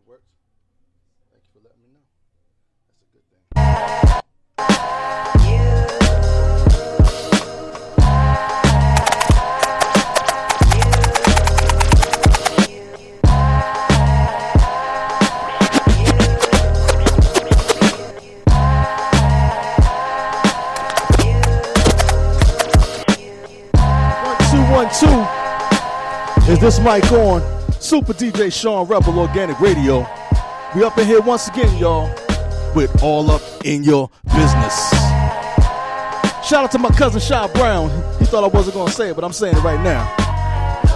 works. Thank you for letting me know. That's a good thing. 1, 2. Is this mic on? Super DJ Sean Rebel Organic Radio. We up in here once again, y'all, with All Up in Your Business. Shout out to my cousin Shy Brown. He thought I wasn't gonna say it, but I'm saying it right now.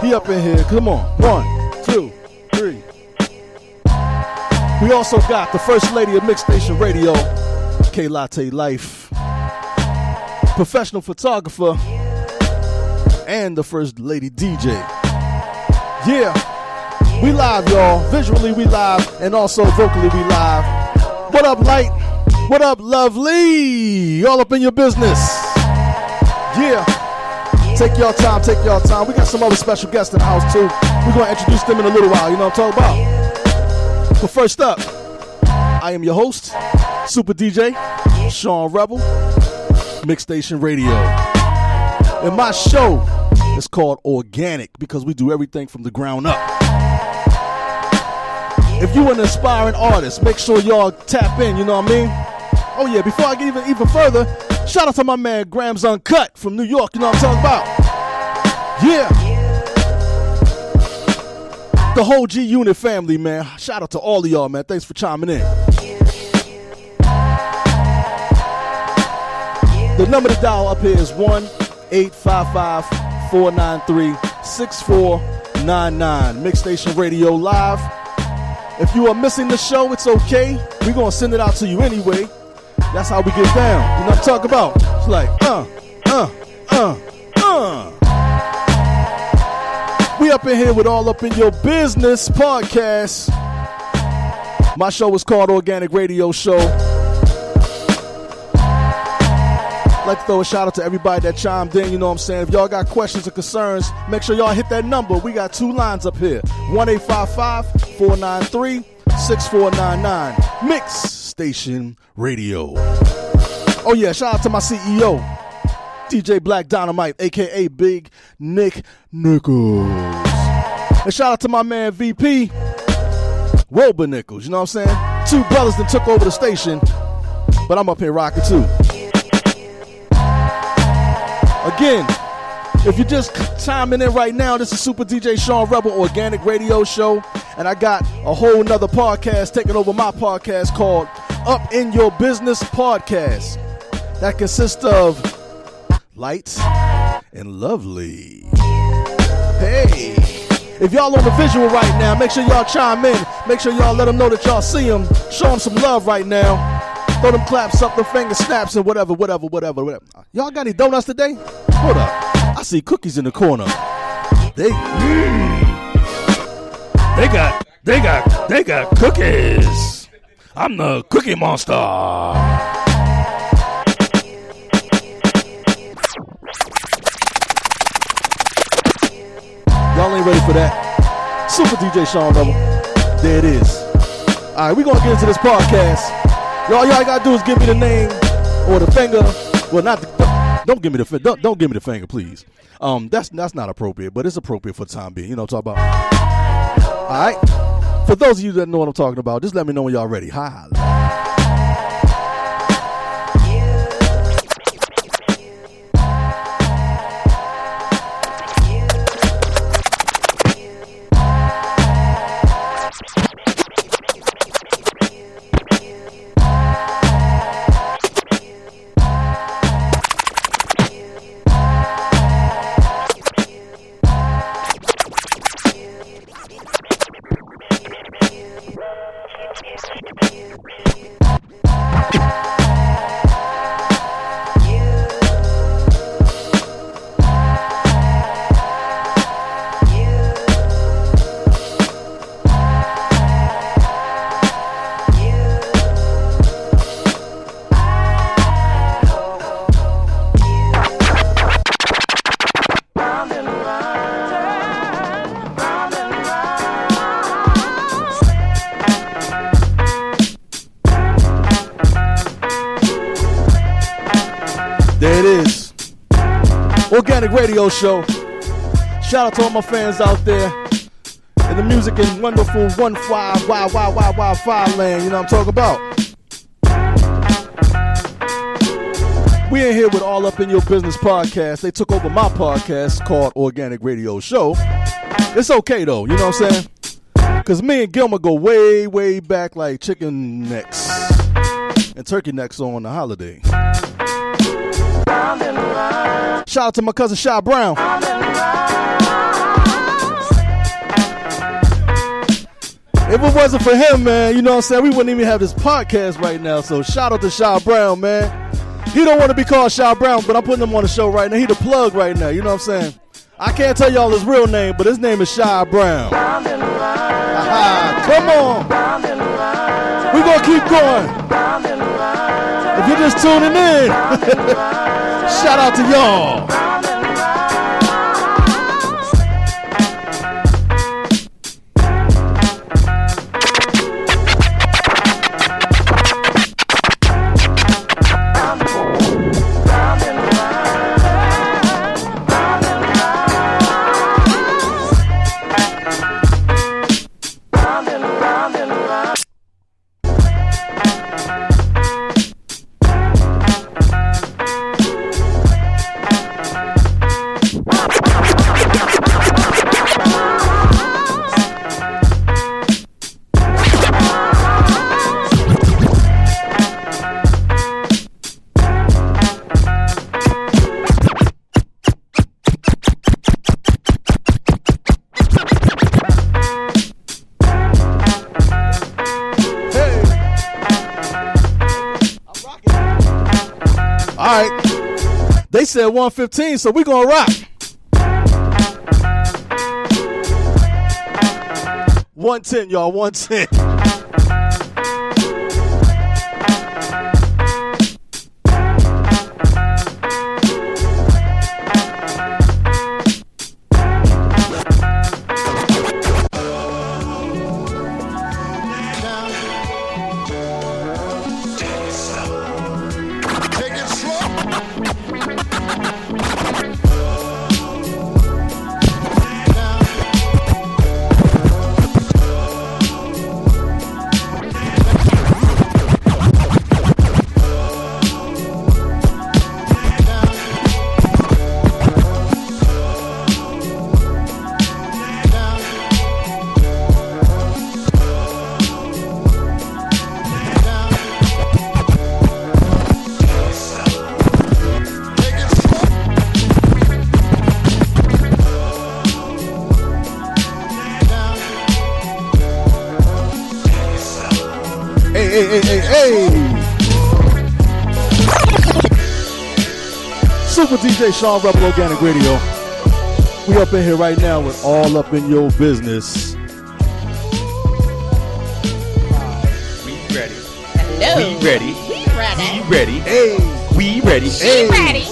He up in here. Come on. 1, 2, 3. We also got the First Lady of Mix Station Radio, K Latte Life, professional photographer, and the First Lady DJ. Yeah, we live, y'all. Visually, we live, and also vocally, we live. What up, Light? What up, Lovely? All up in your business. Yeah. Take your time, take your time. We got some other special guests in the house, too. We're going to introduce them in a little while. You know what I'm talking about? But first up, I am your host, Super DJ Sean Rebel, Mix Station Radio. And my show is called Organic because we do everything from the ground up. If you're an aspiring artist, make sure y'all tap in, you know what I mean? Oh yeah, before I get even further, shout out to my man Grams Uncut from New York, you know what I'm talking about? Yeah. The whole G Unit family, man. Shout out to all of y'all, man. Thanks for chiming in. The number to dial up here is 1-855-493-6499. Mix Station Radio Live. If you are missing the show, it's okay. We're going to send it out to you anyway. That's how we get down. You know what I'm talking about? It's like, We up in here with All Up in Your Business podcast. My show is called Organic Radio Show. I'd like to throw a shout out to everybody that chimed in, you know what I'm saying? If y'all got questions or concerns, make sure y'all hit that number. We got 2 lines up here. 1-855-493-6499. Mix Station Radio. Oh yeah, shout out to my CEO, DJ Black Dynamite, a.k.a. Big Nick Nichols. And shout out to my man VP, Wilbur Nichols, you know what I'm saying? 2 brothers that took over the station, but I'm up here rocking too. Again, if you're just chiming in right now, this is Super DJ Sean Rebel Organic Radio Show, and I got a whole nother podcast taking over my podcast called Up in Your Business Podcast. That consists of Light and Lovely. Hey, if y'all on the visual right now, make sure y'all chime in. Make sure y'all let them know that y'all see them. Show them some love right now. Throw them claps up, them finger snaps, and whatever. Y'all got any donuts today? Hold up. I see cookies in the corner. They got cookies. I'm the cookie monster. Y'all ain't ready for that. Super DJ Sean Rebel. There it is. All right, we're going to get into this podcast. Y'all gotta do is give me the name or the finger. Well, don't give me the don't give me the finger, please. That's not appropriate, but it's appropriate for the time being. You know what I'm talking about? All right. For those of you that know what I'm talking about, just let me know when y'all ready. Hi. Organic Radio Show. Shout out to all my fans out there in the music and wonderful 15 land. You know what I'm talking about? We in here with All Up in Your Business podcast. They took over my podcast called Organic Radio Show. It's okay though, you know what I'm saying? Because me and Gilmer go way, way back like chicken necks and turkey necks on the holiday. Shout out to my cousin Shy Brown. If it wasn't for him, man, you know what I'm saying, we wouldn't even have this podcast right now. So shout out to Shy Brown, man. He don't want to be called Shy Brown, but I'm putting him on the show right now. He the plug right now, you know what I'm saying? I can't tell y'all his real name, but his name is Shy Brown. Come on. We're going to keep going. If you're just tuning in, shout out to y'all. They said 115, so we gonna rock. 110, y'all, 110. Hey. Super DJ Sean Rebel, Organic Radio. We up in here right now with All Up in Your Business. We ready. Hello. We ready. We ready. We ready. Hey. We ready. She ready.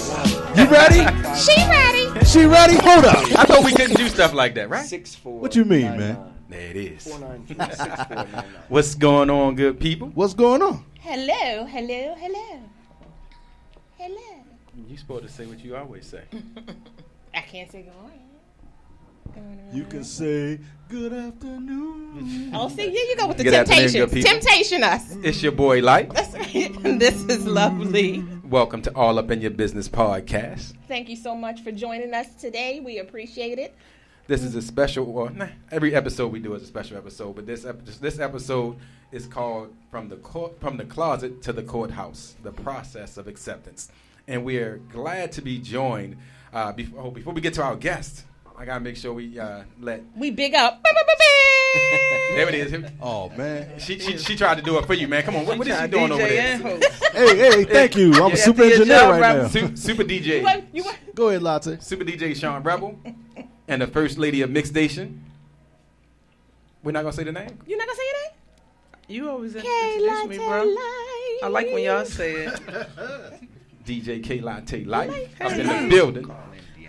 You ready? She ready. She ready? Hold up. I thought we couldn't do stuff like that, right? 64. What you mean, man? There it is. 492-6499. What's going on, good people? What's going on? Hello. You supposed to say what you always say. I can't say good morning. You can say good afternoon. Oh, see, here you go with the Good afternoon, temptations. good people. Temptation us. It's your boy Light. That's right. This is lovely. Welcome to All Up in Your Business podcast. Thank you so much for joining us today. We appreciate it. This is a special, every episode we do is a special episode, but this episode is called From the Closet to the Courthouse, the process of acceptance. And we are glad to be joined. Before we get to our guest, I got to make sure we let... We big up. There it is. Oh, man. She tried to do it for you, man. Come on. What is she doing over there? Hey, thank you. I'm a super engineer right now. Super DJ. You what? Go ahead, Latte. Super DJ Sean Rebel. And the First Lady of Mix Station. We're not going to say the name? You're not going to say your name? You always introduce me, bro. I like when y'all say it. DJ K Latte Life. Up in the building.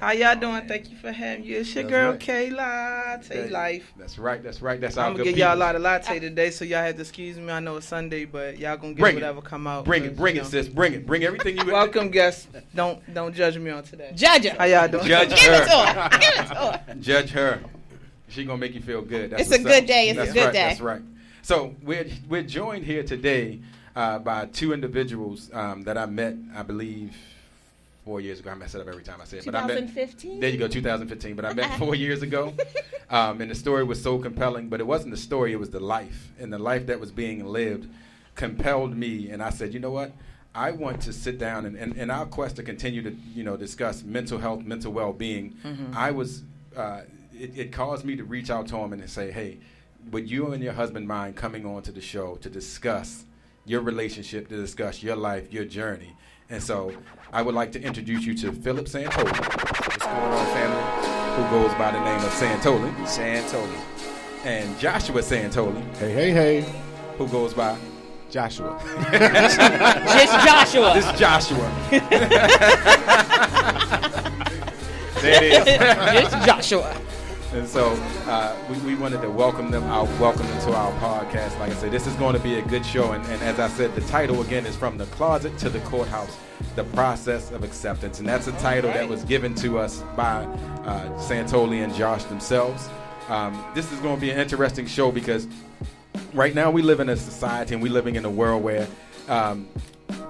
How y'all doing? Thank you for having you. It's your girl, K Latte Life. That's right. That's our I'm good gonna give people. y'all a lot of latte today, so y'all have to excuse me. I know it's Sunday, but y'all gonna get whatever come out. Bring it, sis. Bring it. Bring everything you. Welcome, guests. Don't judge me on today. Judge her. How y'all doing? Judge Give it to her. her. Give it to her. Judge her. She gonna make you feel good. That's It's a good day. It's a good day. That's right. So we're joined here today by two individuals that I met, I believe, 4 years ago. I mess it up every time I say it. 2015. There you go, 2015. But I met 4 years ago, and the story was so compelling. But it wasn't the story; it was the life, and the life that was being lived compelled me. And I said, you know what? I want to sit down and in our quest to continue to discuss mental health, mental well-being. It caused me to reach out to him and say, hey, would you and your husband mind coming on to the show to discuss your relationship, to discuss your life, your journey? And so I would like to introduce you to Philip Santoli. What's going on, family? Who goes by the name of Santoli. Santoli. And Joshua Santoli. Hey. Who goes by Joshua. Just Joshua. This Joshua. There it is. Just Joshua. And so we wanted to welcome them to our podcast. Like I said, this is going to be a good show. And as I said, the title, again, is From the Closet to the Courthouse, The Process of Acceptance. And that's a title that was given to us by Santoli and Josh themselves. This is going to be an interesting show because right now we live in a society and we're living in a world where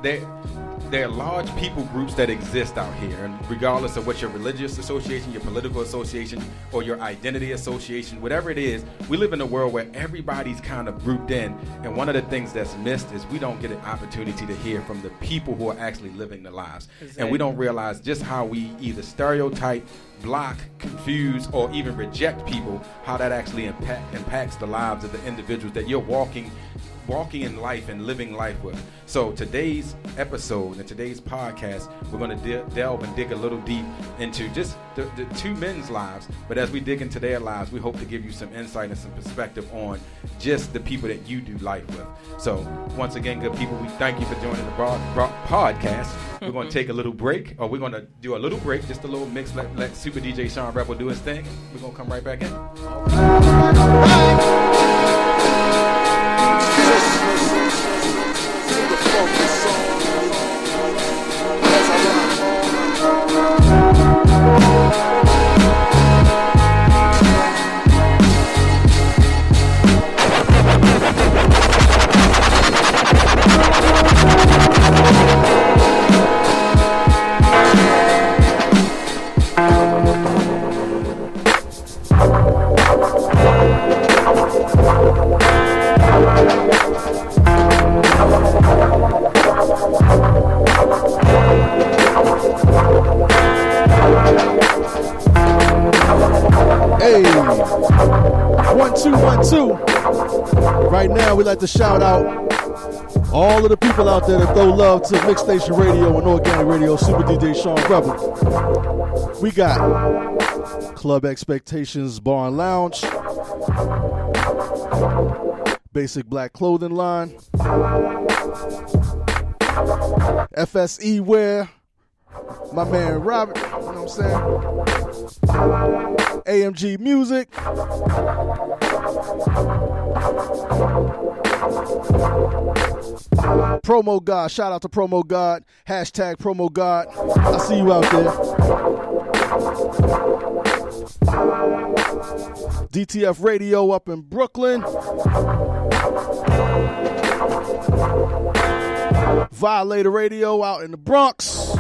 there are large people groups that exist out here, and regardless of what your religious association, your political association, or your identity association, whatever it is, we live in a world where everybody's kind of grouped in, and one of the things that's missed is we don't get an opportunity to hear from the people who are actually living their lives. Exactly. And we don't realize just how we either stereotype, block, confuse, or even reject people, how that actually impacts the lives of the individuals that you're walking in life and living life with. So today's episode and today's podcast, we're going to delve and dig a little deep into just the two men's lives. But as we dig into their lives, we hope to give you some insight and some perspective on just the people that you do life with. So once again, good people, we thank you for joining the podcast. We're going to take a little break, or we're going to do a little break, just a little mix, let Super DJ Sean Rebel do his thing. We're going to come right back in. Hey, 1 2 1 2. Right now, we like to shout out all of the people out there that throw love to Mix Station Radio and Organic Radio, Super DJ Sean Rebel. We got Club Expectations Bar and Lounge, Basic Black Clothing Line, FSE Wear, my man Robert, you know what I'm saying? AMG Music, Promo God, shout out to Promo God, hashtag Promo God, I see you out there. DTF Radio up in Brooklyn, Violator Radio out in the Bronx,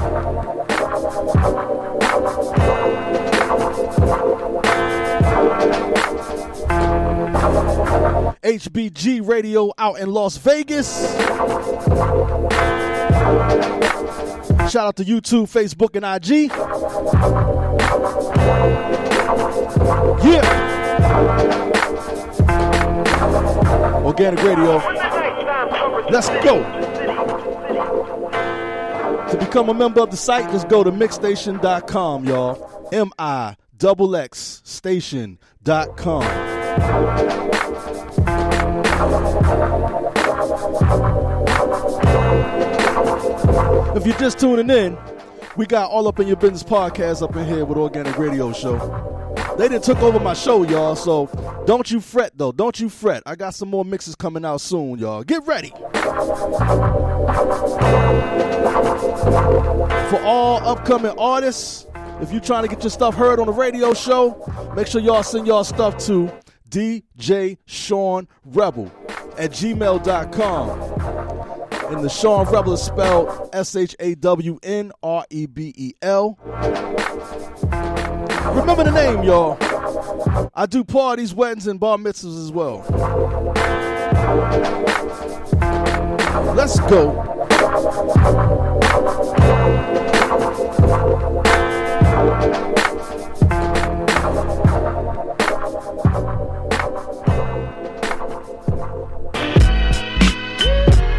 HBG Radio out in Las Vegas. Shout out to YouTube, Facebook, and IG. Yeah. Organic Radio. Let's go. To become a member of the site, just go to mixstation.com, y'all. MIXX station.com. If you're just tuning in, We got All Up in Your Business podcast up in here with Organic Radio Show. They done took over my show, y'all, so don't you fret, though. Don't you fret. I got some more mixes coming out soon, y'all. Get ready. For all upcoming artists, if you're trying to get your stuff heard on the radio show, make sure y'all send y'all stuff to djseanrebel@gmail.com. And the Sean Rebel is spelled SHAWNREBEL. Remember the name, y'all. I do parties, weddings, and bar mitzvahs as well. Let's go.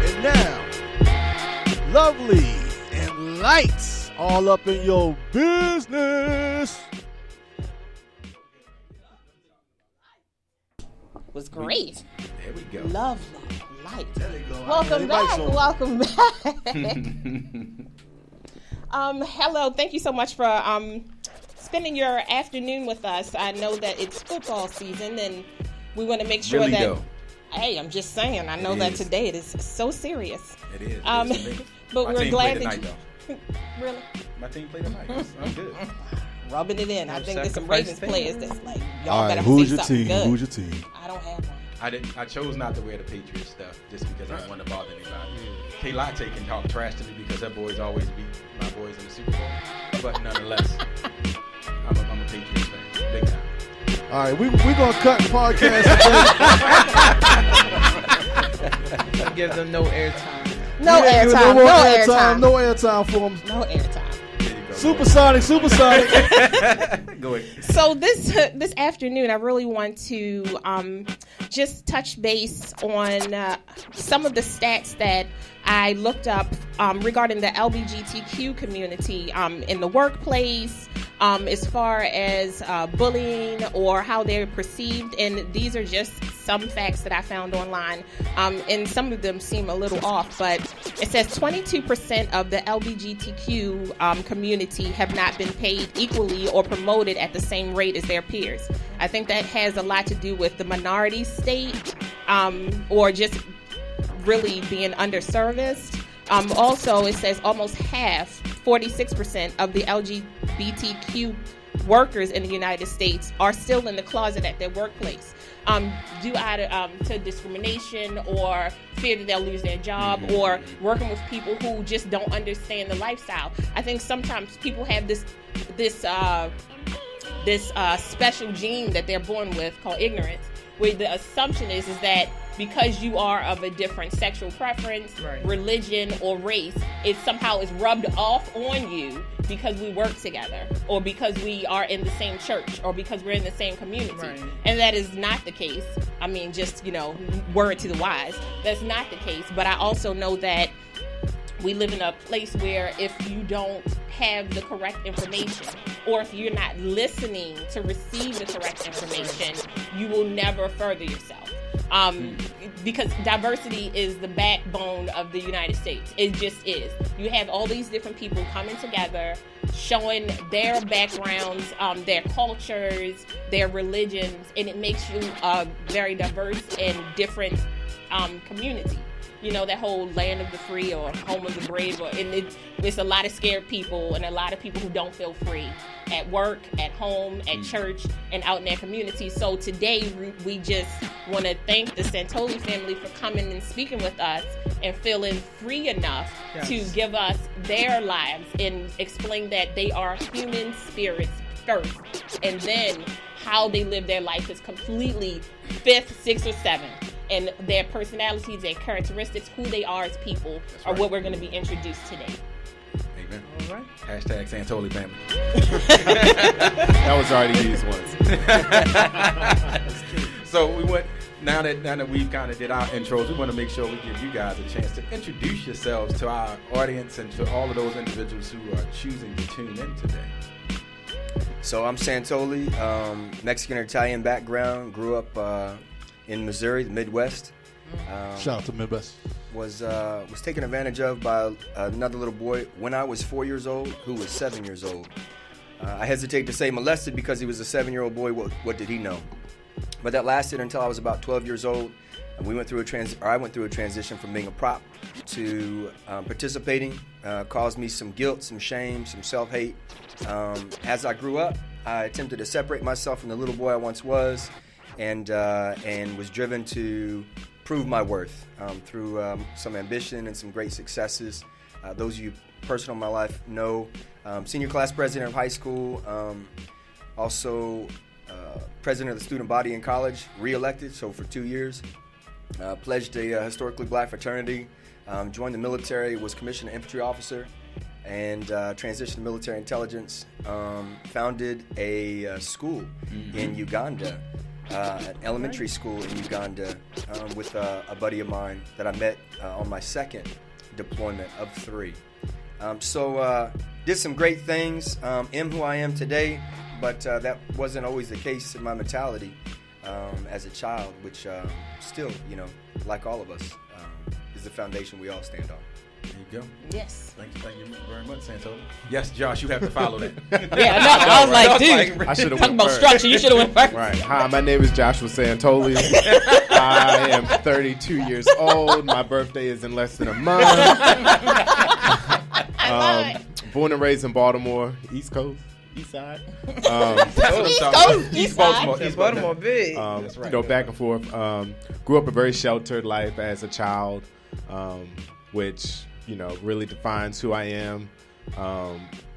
And now, lovely and lights, all up in your business. Was great. There we go. Lovely light. There you go. Welcome back. Welcome back. Hello. Thank you so much for spending your afternoon with us. I know that it's football season, and we want to make sure really that. Though. Hey, I'm just saying. I know that today it is so serious. It is. But we're glad that you. Really. My team played tonight. I'm good. Rubbing it in. I think there's some Ravens players that's like, y'all all right, better who's say your something team? good. Who's your team? I don't have one. I chose not to wear the Patriots stuff just because I didn't want to bother anybody. K Latte can talk trash to me because her boys always beat my boys in the Super Bowl. But nonetheless, I'm a Patriots fan. Big time. All right, we're going to cut podcast. Give them no airtime. No airtime. No airtime for them. No airtime. Supersonic. Go ahead. So this afternoon, I really want to just touch base on some of the stats that I looked up regarding the LGBTQ community in the workplace, as far as bullying or how they're perceived. And these are just some facts that I found online, and some of them seem a little off, but it says 22% of the LGBTQ community have not been paid equally or promoted at the same rate as their peers. I think that has a lot to do with the minority state, or just really being underserviced. Also, it says almost half, 46% of the LGBTQ workers in the United States are still in the closet at their workplace, due to discrimination or fear that they'll lose their job, or working with people who just don't understand the lifestyle. I think sometimes people have this special gene that they're born with called ignorance, where the assumption is that because you are of a different sexual preference, religion, or race, it somehow is rubbed off on you because we work together, or because we are in the same church, or because we're in the same community. Right. And that is not the case. I mean, just, word to the wise. That's not the case. But I also know that we live in a place where if you don't have the correct information, or if you're not listening to receive the correct information, you will never further yourself. Because diversity is the backbone of the United States. It just is. You have all these different people coming together, showing their backgrounds, their cultures, their religions, and it makes you a very diverse and different community. That whole land of the free or home of the brave, it's a lot of scared people and a lot of people who don't feel free at work, at home, at church, and out in their community. So today we just want to thank the Santoli family for coming and speaking with us and feeling free enough to give us their lives and explain that they are human spirits first, and then how they live their life is completely fifth, sixth, or seventh. And their personalities, their characteristics, who they are as people, are what we're going to be introduced today. Amen. All right. Hashtag Santoli family. That was already used once. So we went. Now that we've kind of did our intros, we want to make sure we give you guys a chance to introduce yourselves to our audience and to all of those individuals who are choosing to tune in today. So I'm Santoli, Mexican or Italian background. Grew up in Missouri, the Midwest. Shout out to Midwest. was taken advantage of by another little boy when I was 4 years old, who was 7 years old. I hesitate to say molested because he was a 7-year-old boy. What did he know? But that lasted until I was about 12 years old. And I went through a transition from being a prop to participating. Caused me some guilt, some shame, some self-hate. As I grew up, I attempted to separate myself from the little boy I once was, and was driven to prove my worth through some ambition and some great successes. Those of you personal in my life know. Senior class president of high school, also president of the student body in college, re-elected, so for 2 years. Pledged a historically black fraternity, joined the military, was commissioned infantry officer, and transitioned to military intelligence. Founded a school in Uganda, an elementary school in Uganda, with a buddy of mine that I met on my second deployment of 3. So did some great things, am who I am today, but that wasn't always the case in my mentality as a child, which still, like all of us, is the foundation we all stand on. There you go. Yes. Thank you very much, Santola. Yes, Josh, you have to follow that. Yeah, I was like, dude, I should have talking went about first. structure, you should have went first. Right. Hi, my name is Joshua Santoli. I am 32 years old. My birthday is in less than a month. Born and raised in Baltimore, East Coast, East Side. That's what I'm talking about. East Baltimore. East Baltimore big. That's right. Back and forth. Grew up a very sheltered life as a child, which, really defines who I am.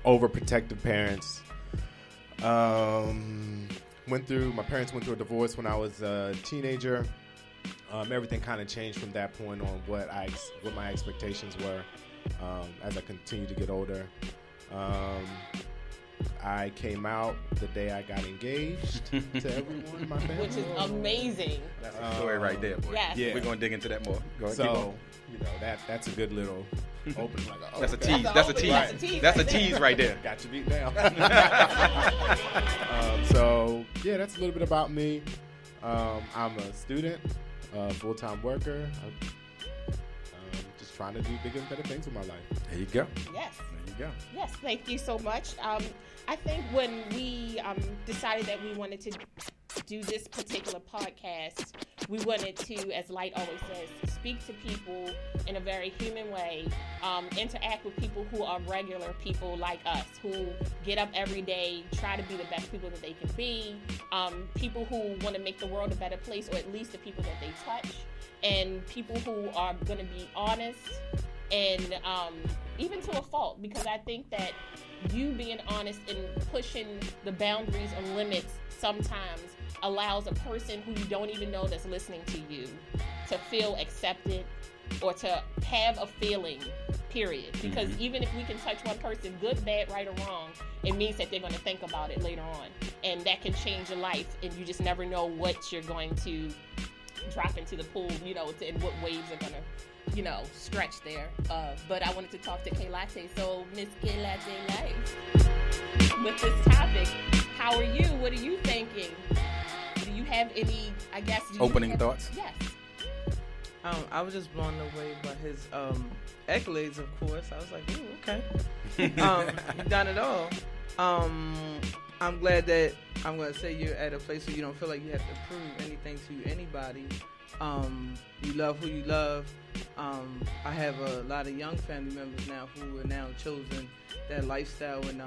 Overprotective parents. My parents went through a divorce when I was a teenager. Everything kind of changed from that point on what my expectations were as I continued to get older. I came out the day I got engaged to everyone in my family. Which is amazing. That's a story right there, boy. Yes. Yeah. We're going to dig into that more. Go ahead, keep So, going. that's a good little opening. Like, That's a okay. tease. That's a tease. That's a tease That's a right there. tease right there. Got you beat down. That's a little bit about me. I'm a student, full-time worker. I'm just trying to do bigger and better things with my life. There you go. Yes. There you go. Yes, thank you so much. I think when we decided that we wanted to do this particular podcast, we wanted to, as Light always says, speak to people in a very human way, interact with people who are regular people like us, who get up every day, try to be the best people that they can be, people who want to make the world a better place, or at least the people that they touch, and people who are going to be honest and even to a fault, because I think that you being honest and pushing the boundaries or limits sometimes allows a person who you don't even know that's listening to you to feel accepted or to have a feeling, period. Because even if we can touch one person, good, bad, right, or wrong, it means that they're going to think about it later on. And that can change your life, and you just never know what you're going to drop into the pool, and what waves are going to stretch there. But I wanted to talk to K Latte. So, Miss K Latte Life, with this topic, how are you? What are you thinking? Do you have any, opening thoughts? Yes. I was just blown away by his accolades, of course. I was like, ooh, okay. You've done it all. I'm glad that I'm going to say you're at a place where you don't feel like you have to prove anything to anybody. You love who you love. I have a lot of young family members now who are now chosen that lifestyle and,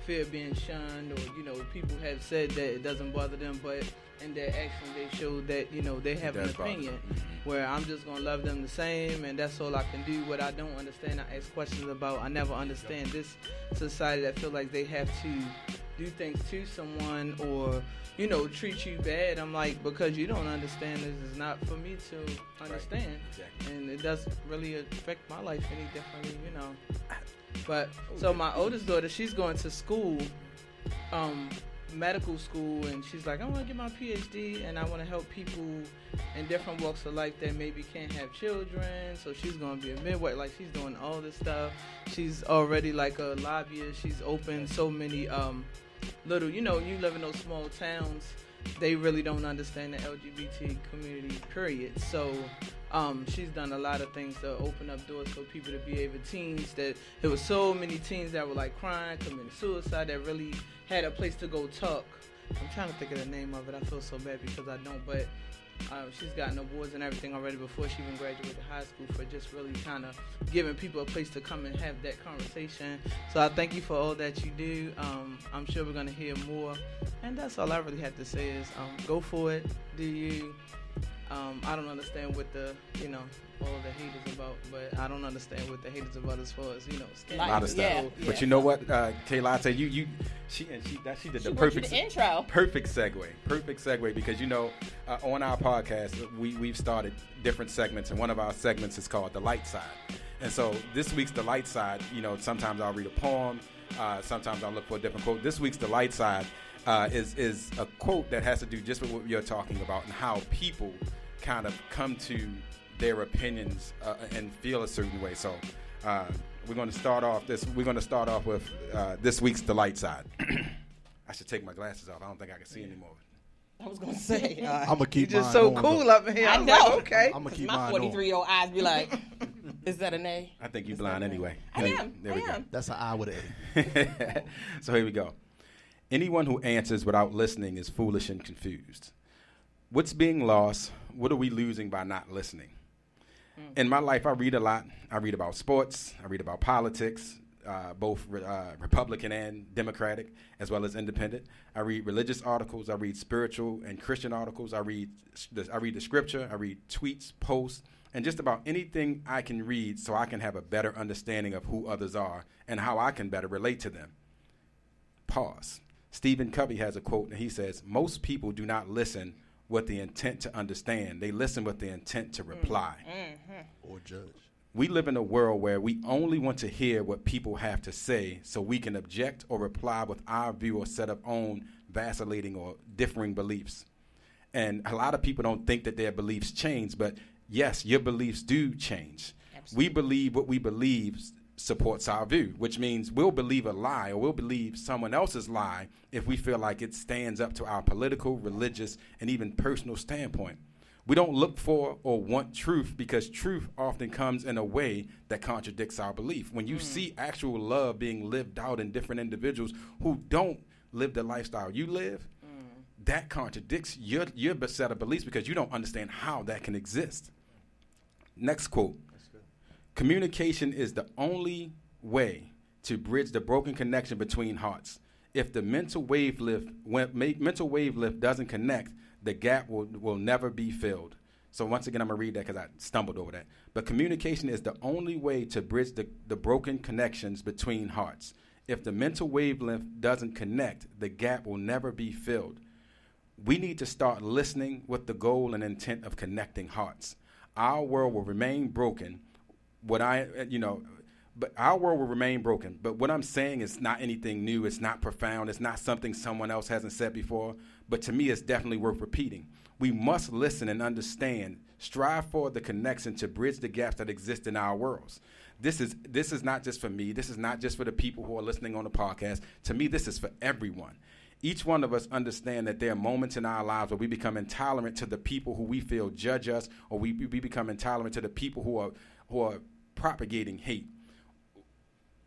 fear being shunned, or, people have said that it doesn't bother them, but in their action they show that, they have an opinion where I'm just going to love them the same, and that's all I can do. What I don't understand, I ask questions about. I never understand this society that feel like they have to do things to someone or, treat you bad. I'm like, because you don't understand, this is not for me to understand. Right. Exactly. And it doesn't really affect my life any differently, But, so my oldest daughter, she's going to school, medical school, and she's like, I want to get my PhD, and I want to help people in different walks of life that maybe can't have children. So she's going to be a midwife. Like, she's doing all this stuff. She's already like a lobbyist. She's opened so many little, you live in those small towns they really don't understand the LGBT community, period. So she's done a lot of things to open up doors for people to be able, teens that, there was so many teens that were like crying, committing suicide, that really had a place to go talk. I'm trying to think of the name of it. I feel so bad because I don't, but she's gotten awards and everything already before she even graduated high school for just really kind of giving people a place to come and have that conversation. So I thank you for all that you do. I'm sure we're going to hear more. And that's all I really have to say is go for it. Do you? I don't understand what the, all the hate is about, but I don't understand what the hate is about as far as, a lot of stuff. Yeah. But you know what, K-Latte, she did the perfect intro. Perfect segue because on our podcast we've started different segments, and one of our segments is called The Light Side. And so this week's The Light Side, sometimes I'll read a poem, sometimes I'll look for a different quote. This week's The Light Side is a quote that has to do just with what you're talking about and how people kind of come to their opinions and feel a certain way. So we're going to start off with this week's The Light Side. I should take my glasses off. I don't think I can see anymore. I was going to say. I'm going to keep You're mine just so on, cool though. up in here. I I'm know. like, okay. I'm going to keep My mine 43-year-old eyes be like, is that an A? I think you blind anyway. I am. There we go. That's an I with an A. So here we go. Anyone who answers without listening is foolish and confused. What's being lost? What are we losing by not listening? In my life, I read a lot. I read about sports. I read about politics, both Republican and Democratic, as well as independent. I read religious articles. I read spiritual and Christian articles. I read the scripture. I read tweets, posts, and just about anything I can read so I can have a better understanding of who others are and how I can better relate to them. Pause. Stephen Covey has a quote, and he says, "Most people do not listen with the intent to understand. They listen with the intent to reply." Or judge. We live in a world where we only want to hear what people have to say so we can object or reply with our view or set of own vacillating or differing beliefs. And a lot of people don't think that their beliefs change, but yes, your beliefs do change. Absolutely. We believe what we believe supports our view, which means we'll believe a lie or we'll believe someone else's lie if we feel like it stands up to our political, religious, and even personal standpoint. We don't look for or want truth because truth often comes in a way that contradicts our belief. When you see actual love being lived out in different individuals who don't live the lifestyle you live, that contradicts your set of beliefs because you don't understand how that can exist. Next quote. Communication is the only way to bridge the broken connection between hearts. If the mental wave lift doesn't connect, the gap will never be filled. So once again, I'm going to read that because I stumbled over that. But communication is the only way to bridge the broken connections between hearts. If the mental wavelength doesn't connect, the gap will never be filled. We need to start listening with the goal and intent of connecting hearts. Our world will remain broken. But our world will remain broken. But what I'm saying is not anything new. It's not profound. It's not something someone else hasn't said before. But to me, it's definitely worth repeating. We must listen and understand, strive for the connection to bridge the gaps that exist in our worlds. This is not just for me. This is not just for the people who are listening on the podcast. To me, this is for everyone. Each one of us understand that there are moments in our lives where we become intolerant to the people who we feel judge us, or we become intolerant to the people who are propagating hate.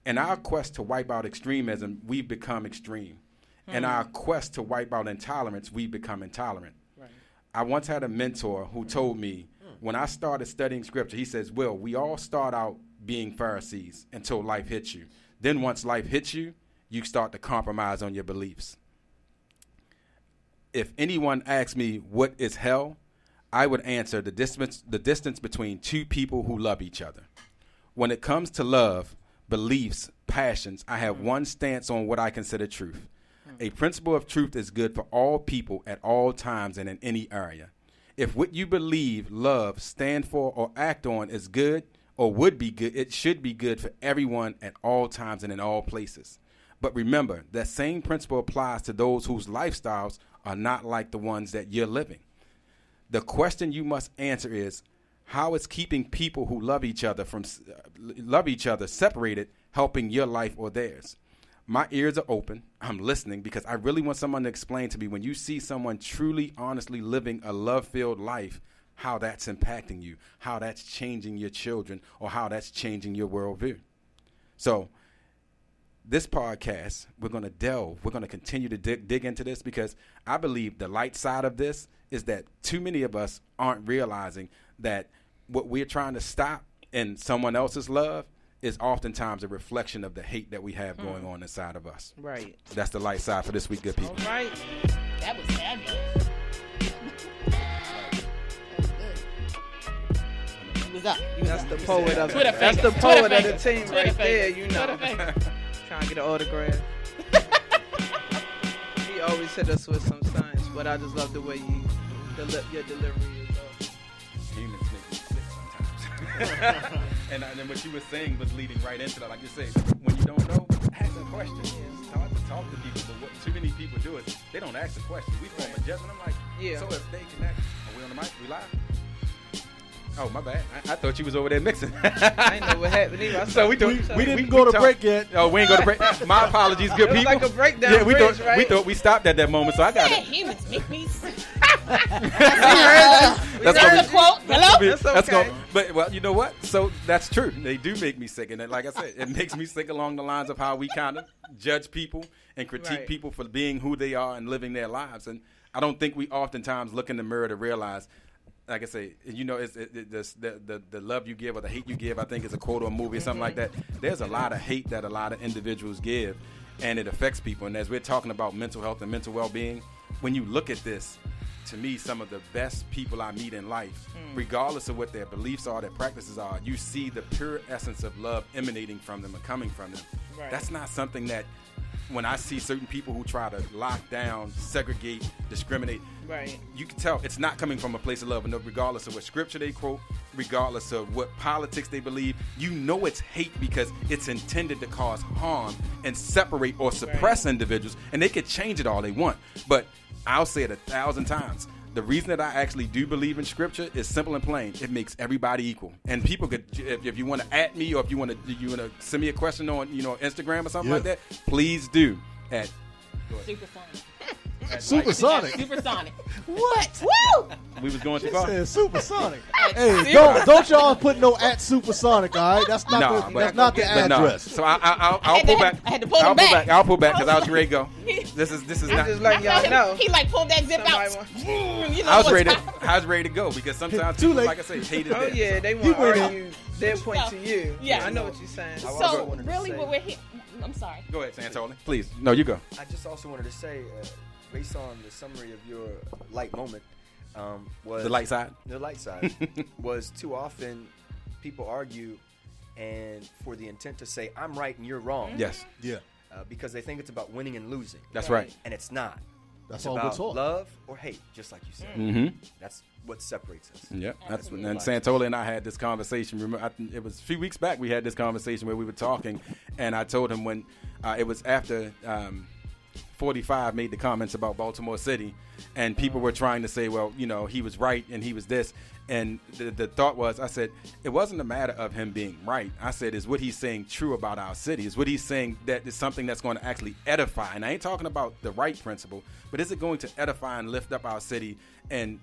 In our quest to wipe out extremism, we've become extreme. In our quest to wipe out intolerance, we've become intolerant. Right. I once had a mentor who told me, when I started studying scripture, he says, "Will, we all start out being Pharisees until life hits you. Then once life hits you, you start to compromise on your beliefs." If anyone asks me what is hell, I would answer the distance between two people who love each other. When it comes to love, beliefs, passions, I have one stance on what I consider truth. A principle of truth is good for all people at all times and in any area. If what you believe, love, stand for, or act on is good or would be good, it should be good for everyone at all times and in all places. But remember, that same principle applies to those whose lifestyles are not like the ones that you're living. The question you must answer is, how is keeping people who love each other separated helping your life or theirs? my ears are open. I'm listening because I really want someone to explain to me when you see someone truly, honestly living a love-filled life, how that's impacting you, how that's changing your children, or how that's changing your worldview. So this podcast, we're going to continue to dig into this because I believe the light side of this is that too many of us aren't realizing that what we're trying to stop in someone else's love is oftentimes a reflection of the hate that we have going on inside of us. Right. That's the light side for this week, good people. All right. That was fabulous. He was up. That's the poet of Twitter That's finger. the poet Twitter of the finger. team Twitter right there, finger. you know. Twitter finger. Trying to get an autograph. He always hit us with some signs, but I just love the way your delivery is. Humans make me sick sometimes. And then what you were saying was leading right into that. Like you say, when you don't know, ask a question. It's hard to talk to people, but what too many people do is they don't ask a question. We form a judgment. I'm like, Yeah. so if they connect, are we on the mic? We live? Oh, my bad. I thought you was over there mixing. I didn't know what happened either. So we didn't go to break yet. Oh, we ain't go to break. My apologies, good It was people. like a breakdown Yeah, we bridge, thought right? we stopped at that moment, so I got it. Humans make me sick. That's That's gonna the be- quote. Hello? That's That's okay. going. But well, you know what? So that's true. They do make me sick, and like I said, it makes me sick along the lines of how we kind of judge people and critique Right. people for being who they are and living their lives. And I don't think we oftentimes look in the mirror to realize. Like I say, you know, the love you give or the hate you give, I think is a quote or a movie or something like that. There's a lot of hate that a lot of individuals give, and it affects people. And as we're talking about mental health and mental well-being, when you look at this, to me, some of the best people I meet in life, regardless of what their beliefs are, their practices are, you see the pure essence of love emanating from them and coming from them. Right. That's not something that when I see certain people who try to lock down, segregate, discriminate, Right. you can tell it's not coming from a place of love. And regardless of what scripture they quote, regardless of what politics they believe, you know it's hate because it's intended to cause harm and separate or suppress individuals. And they could change it all they want. But I'll say it 1,000 times. The reason that I actually do believe in scripture is simple and plain. It makes everybody equal. And people could, if you want to at me or if you want to send me a question on Instagram or something like that, please do. At Supersonic. Supersonic. Supersonic. What? Woo! we was going too She far. said supersonic. Hey, don't y'all put no at supersonic, all right? That's not Nah, that's not the But no. address. So I'll pull back. I had to pull him back. I'll pull back because I was ready to go. This is I'm not. just letting y'all know. He like pulled that zip out. Somebody You know I was what's ready. happening. I was ready to go because sometimes Too people, late. like I say, hate is Oh there. yeah, they You want to went argue their point to you. Yeah. I know what you're saying. I also So wanted to really, say- what we're here. I'm sorry. Go ahead, Santoli. Please. No, you go. I just also wanted to say, based on the summary of your light moment, was The light side. The light side was too often people argue, and for the intent to say I'm right and you're wrong. Yes, Yeah, Because they think it's about winning and losing, that's right. and it's not. that's It's all we're about taught. love or hate, just like you said. Mm-hmm. That's what separates us. Yep. That's Absolutely. and Santola and I had this conversation. Remember, it was a few weeks back. We had this conversation where we were talking, and I told him when it was after 45 made the comments about Baltimore City, and people were trying to say, well, he was right and he was this. And the thought was, I said, it wasn't a matter of him being right. I said, is what he's saying true about our city? Is what he's saying that is something that's going to actually edify? And I ain't talking about the right principle, but is it going to edify and lift up our city? And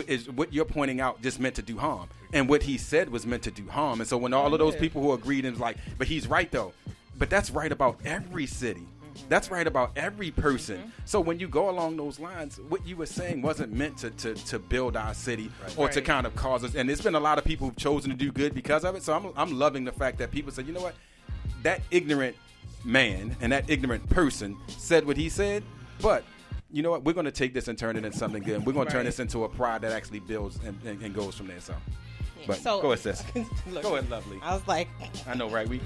is what you're pointing out just meant to do harm? And what he said was meant to do harm. And so when all of those people who agreed and was like, but he's right though. But that's right about every city. That's right about every person. So when you go along those lines, what you were saying wasn't meant to build our city or to kind of cause us. And there's been a lot of people who've chosen to do good because of it. So I'm loving the fact that people say, you know what, that ignorant man and that ignorant person said what he said, but you know what, we're going to take this and turn it into something good. And we're going to turn this into a pride that actually builds and goes from there. So, but So- go ahead, sis. Look, Go ahead, lovely. I was like, I know, right? We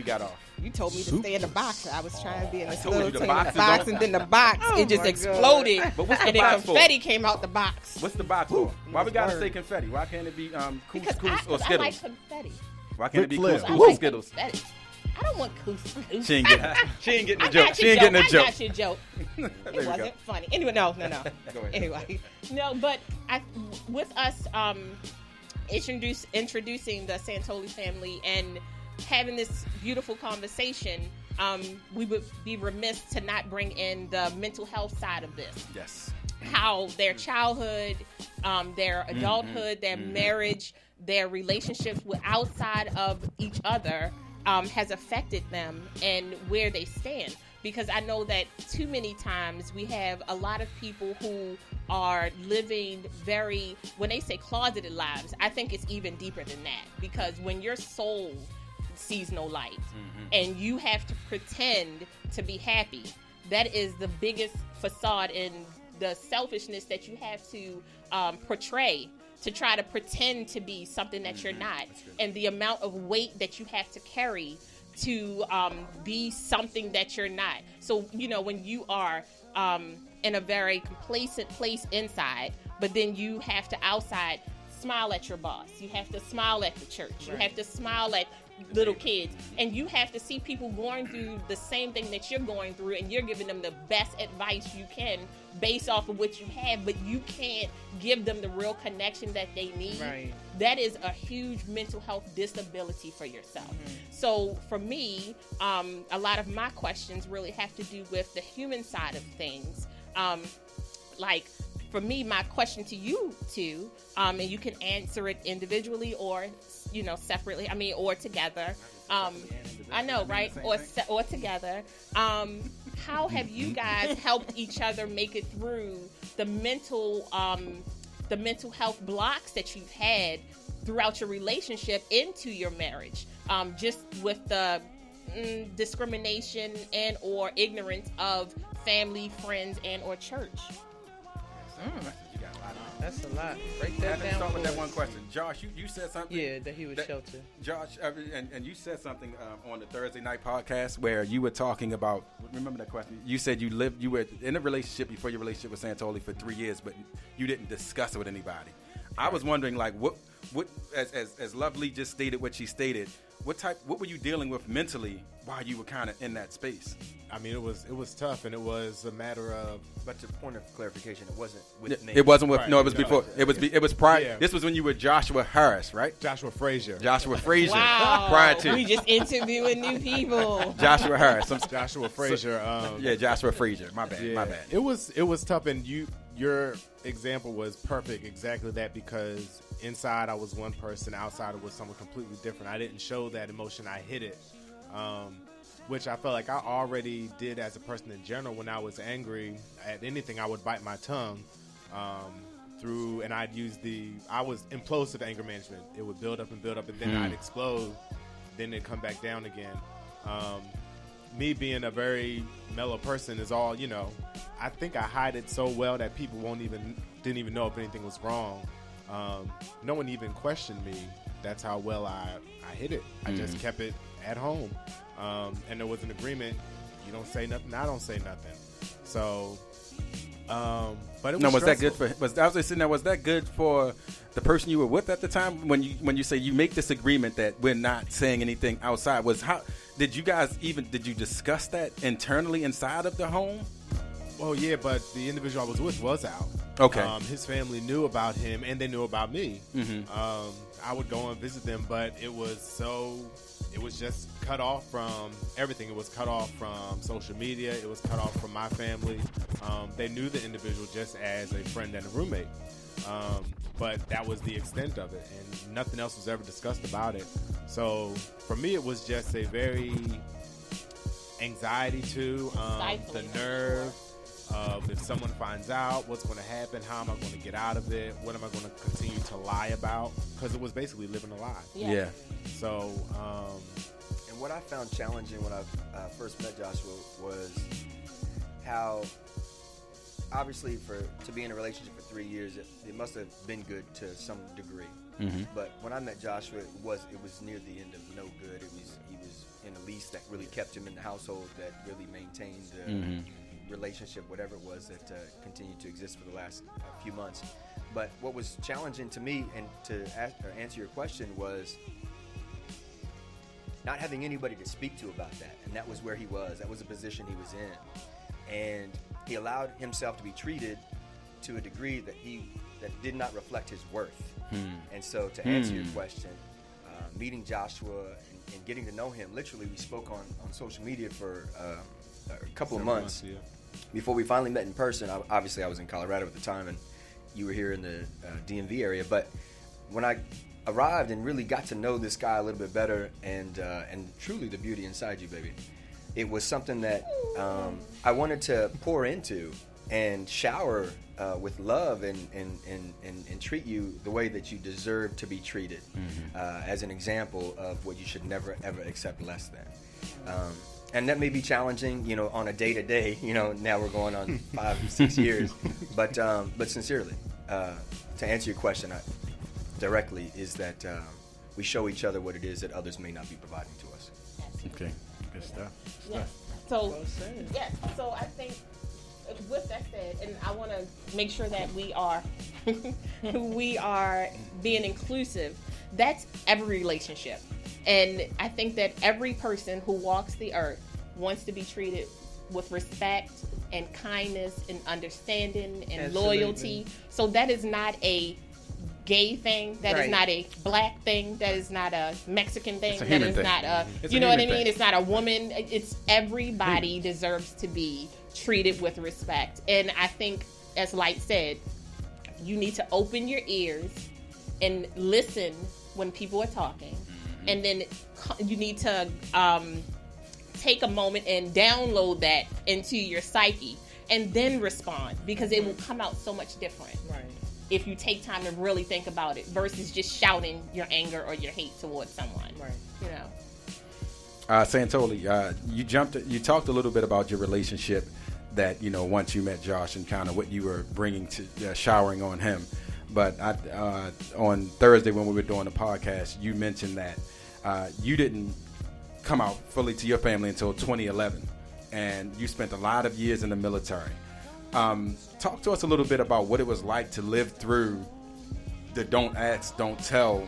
got off. you told me to stay in the box. I was trying to be in this told you little the tiny box is box, on. and then the box, it just my God. exploded. But what's the and then box for? confetti came out the box. What's the box for? Why we gotta word. say confetti? Why can't it be Because couscous or I Skittles? like confetti. Why can't it be Ric Flair. couscous I or like Skittles? confetti. I don't want couscous. She ain't getting the I joke. got She your ain't getting the I joke. got your joke. There It we go. wasn't funny. Anyway, no. Go ahead. Anyway, No, but with us introducing the Santoli family and having this beautiful conversation, we would be remiss to not bring in the mental health side of this. Yes. How their childhood, their adulthood, their marriage, their relationships with outside of each other has affected them and where they stand. Because I know that too many times we have a lot of people who are living very, when they say closeted lives, I think it's even deeper than that. Because when your soul sees no light and you have to pretend to be happy, that is the biggest facade in the selfishness that you have to portray, to try to pretend to be something that you're not, and the amount of weight that you have to carry to be something that you're not. So, when you are in a very complacent place inside, but then you have to outside smile at your boss, you have to smile at the church, you have to smile at little kids, and you have to see people going through the same thing that you're going through, and you're giving them the best advice you can based off of what you have, but you can't give them the real connection that they need. Right. That is a huge mental health disability for yourself. So for me, a lot of my questions really have to do with the human side of things. Like, for me, my question to you two, and you can answer it individually or separately. Or together. I know, right? Or together. How have you guys helped each other make it through the mental health blocks that you've had throughout your relationship into your marriage? Just with the discrimination and or ignorance of family, friends, and or church. That's a lot. Break that down. Start with that one question. Josh, you said something. Yeah, that he was sheltered. Josh, and you said something on the Thursday night podcast where you were talking about. Remember that question? You said you were in a relationship before your relationship with Santoli for 3 years, but you didn't discuss it with anybody. I was wondering, like, what as Lovely just stated what she stated. What were you dealing with mentally while you were kind of in that space? I mean, it was tough, and it was a matter of. But to point of clarification, it wasn't with me. It wasn't with. Right. No, it was before. It was prior. Yeah. This was when you were Joshua Harris, right? Joshua Frazier. Wow. Prior to. We just interviewing new people. Joshua Harris. Joshua Frazier. Joshua Frazier. My bad. Yeah, My bad. It was tough, and your example was perfect. Exactly that, because inside I was one person, outside I was someone completely different. I didn't show that emotion. I hid it, which I felt like I already did as a person in general. When I was angry at anything, I would bite my tongue and I'd use I was implosive anger management. It would build up, and then I'd explode. Then it'd come back down again. Me being a very mellow person is all, I think I hide it so well that people didn't even know if anything was wrong. No one even questioned me. That's how well I hid it. I just kept it at home. And there was an agreement. You don't say nothing, I don't say nothing. So, but it was was that good stressful. was that good for the person you were with at the time? When you say you make this agreement that we're not saying anything outside, did you discuss that internally inside of the home? Well, yeah, but the individual I was with was out. Okay. His family knew about him, and they knew about me. I would go and visit them, but it was just cut off from everything. It was cut off from social media. It was cut off from my family. They knew the individual just as a friend and a roommate. But that was the extent of it, and nothing else was ever discussed about it. So for me, it was just a very anxiety too, the nerve of if someone finds out, what's going to happen, how am I going to get out of it, what am I going to continue to lie about, because it was basically living a lie. Yeah. So and what I found challenging when I first met Joshua was how obviously to be in a relationship for 3 years, it must have been good to some degree. But when I met Joshua, it was near the end of no good. He was in a lease that really kept him in the household, that really maintained the relationship, whatever it was, that continued to exist for the last few months. But what was challenging to me, and to answer your question, was not having anybody to speak to about that. And that was where he was. That was the position he was in. And he allowed himself to be treated to a degree that did not reflect his worth. And so to answer your question, meeting Joshua and getting to know him. Literally, we spoke on social media for a couple of months before we finally met in person. Obviously, I was in Colorado at the time, and you were here in the DMV area. But when I arrived and really got to know this guy a little bit better, and truly the beauty inside you, baby, it was something that I wanted to pour into and shower with love and treat you the way that you deserve to be treated, as an example of what you should never ever accept less than. And that may be challenging, on a day-to-day. Now we're going on 5-6 years, but sincerely, to answer your question directly, is that we show each other what it is that others may not be providing to us. Okay, good stuff. Yes. So, yes. So I think with that said, and I want to make sure that we are being inclusive. That's every relationship, and I think that every person who walks the earth wants to be treated with respect and kindness and understanding and loyalty. So that is not a gay thing. That is not a black thing. That is not a Mexican thing. That is not a, you know what I mean? It's not a woman. It's everybody deserves to be treated with respect. And I think, as Light said, you need to open your ears and listen when people are talking. And then you need to take a moment and download that into your psyche and then respond, because it will come out so much different. Right. If you take time to really think about it versus just shouting your anger or your hate towards someone. Right. Santoli, you talked a little bit about your relationship that, once you met Josh and kind of what you were bringing to showering on him. But on Thursday when we were doing the podcast, you mentioned that you didn't come out fully to your family until 2011, and you spent a lot of years in the military. Talk to us a little bit about what it was like to live through the don't ask, don't tell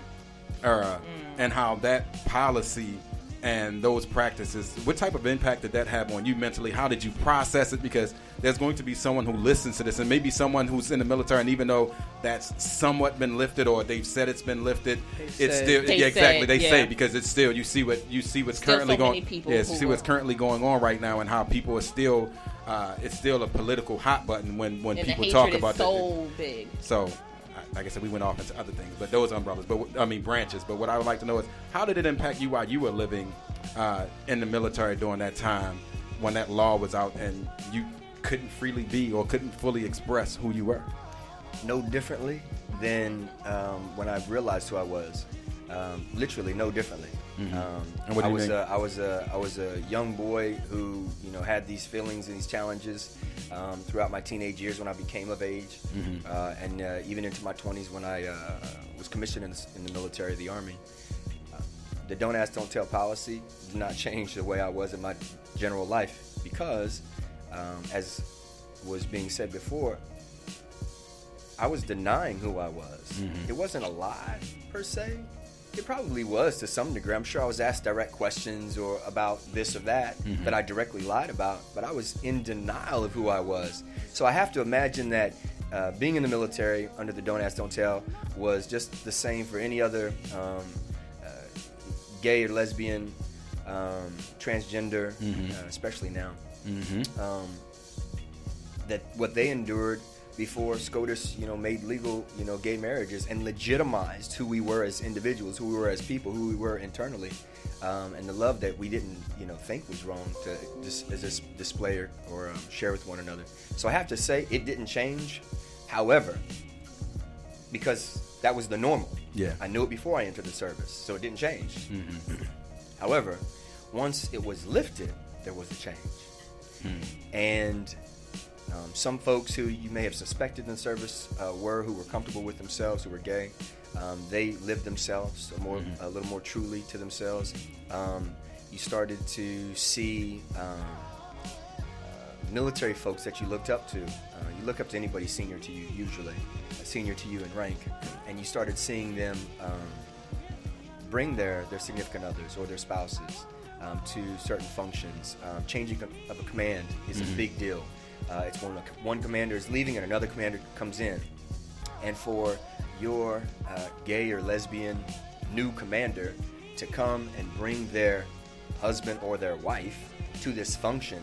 era, and how that policy and those practices, what type of impact did that have on you mentally? How did you process it? Because there's going to be someone who listens to this, and maybe someone who's in the military, and even though that's somewhat been lifted, or they've said it's been lifted, it's still they say, because it's still you see what's currently going. Yes, you see what's currently going on right now, and how people are still. It's still a political hot button when people talk about that. So big. So, like I said, we went off into other things, but those umbrellas, branches. But what I would like to know is, how did it impact you while you were living in the military during that time, when that law was out and you couldn't freely be or couldn't fully express who you were? No differently than when I realized who I was. Literally, no differently. And what do you mean? I was a young boy who had these feelings and these challenges throughout my teenage years when I became of age, and even into my 20s when I was commissioned in the military, the Army. The don't ask, don't tell policy did not change the way I was in my general life, because, as was being said before, I was denying who I was. It wasn't a lie per se. It probably was to some degree. I'm sure I was asked direct questions or about this or that that I directly lied about, but I was in denial of who I was. So I have to imagine that being in the military under the don't ask, don't tell was just the same for any other gay or lesbian, transgender, especially now. That what they endured before SCOTUS, made legal, gay marriages and legitimized who we were as individuals, who we were as people, who we were internally, and the love that we didn't, think was wrong to just display or share with one another. So I have to say it didn't change. However, because that was the normal. Yeah. I knew it before I entered the service, so it didn't change. However, once it was lifted, there was a change. And some folks who you may have suspected in the service who were comfortable with themselves, who were gay, they lived themselves a little more truly to themselves. You started to see military folks that you looked up to. You look up to anybody senior to you, usually senior to you in rank, and you started seeing them bring their significant others or their spouses to certain functions. Changing of a command is a big deal. It's when one commander is leaving and another commander comes in. And for your gay or lesbian new commander to come and bring their husband or their wife to this function,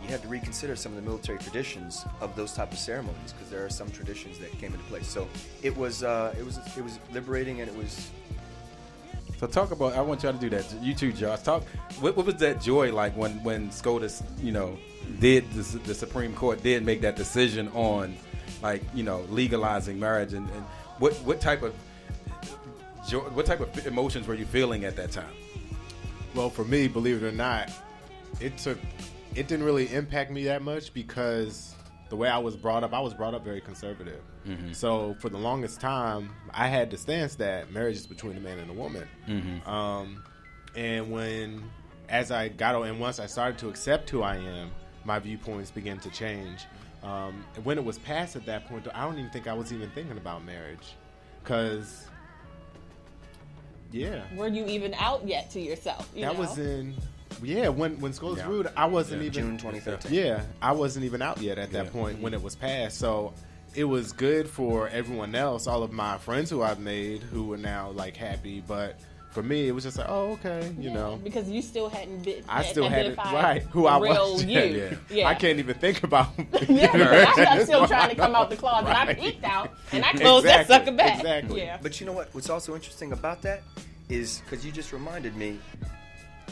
you had to reconsider some of the military traditions of those type of ceremonies, because there are some traditions that came into place. So it was liberating, and it was. So talk about. I want y'all to do that. You too, Josh. Talk. What was that joy like when SCOTUS, did the Supreme Court did make that decision on, like, legalizing marriage, and what type of joy, what type of emotions were you feeling at that time? Well, for me, believe it or not, it didn't really impact me that much, because the way I was brought up very conservative. Mm-hmm. So for the longest time, I had the stance that marriage is between a man and a woman. Mm-hmm. And once I started to accept who I am, my viewpoints began to change. And when it was passed at that point, I don't even think I was even thinking about marriage, because. Yeah. Were you even out yet to yourself? Was in, when SCOTUS ruled, I wasn't even. June 2013. Yeah, I wasn't even out yet at that point when it was passed. So it was good for everyone else, all of my friends who I've made, who were now like happy. But for me, it was just like, oh, okay, because you still hadn't been. I still hadn't who I was. Yeah. I can't even think about. I'm still trying to come out the closet. I peeked out and I closed that sucker back. Exactly. Yeah. But you know what? What's also interesting about that is, because you just reminded me,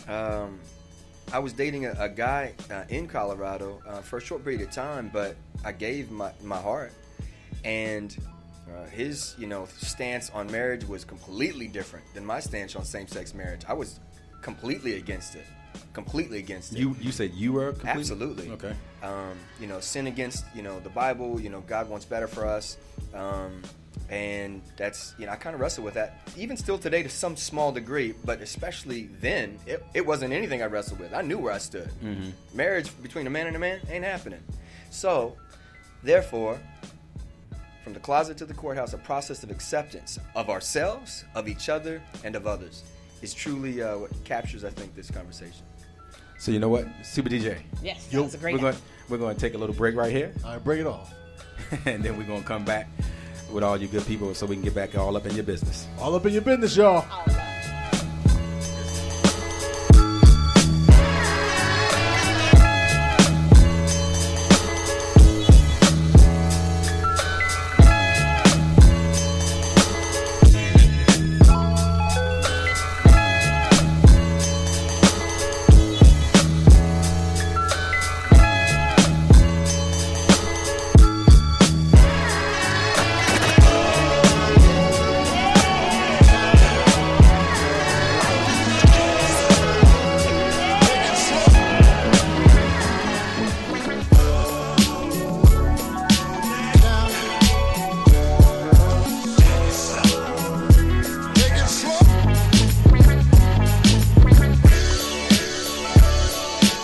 I was dating a guy in Colorado for a short period of time, but I gave my heart, and his stance on marriage was completely different than my stance on same-sex marriage. I was completely against it. You said you were completely? Absolutely. Okay. Sin against the Bible. God wants better for us. And that's, I kind of wrestle with that, even still today to some small degree, but especially then, it wasn't anything I wrestled with. I knew where I stood. Mm-hmm. Marriage between a man and a man ain't happening. So, therefore, from the closet to the courthouse, a process of acceptance of ourselves, of each other, and of others is truly what captures, I think, this conversation. So you know what? Super DJ. Yes, that's a great We're going to take a little break right here. All right, break it off. And then we're going to come back with all you good people so we can get back all up in your business. All up in your business, y'all.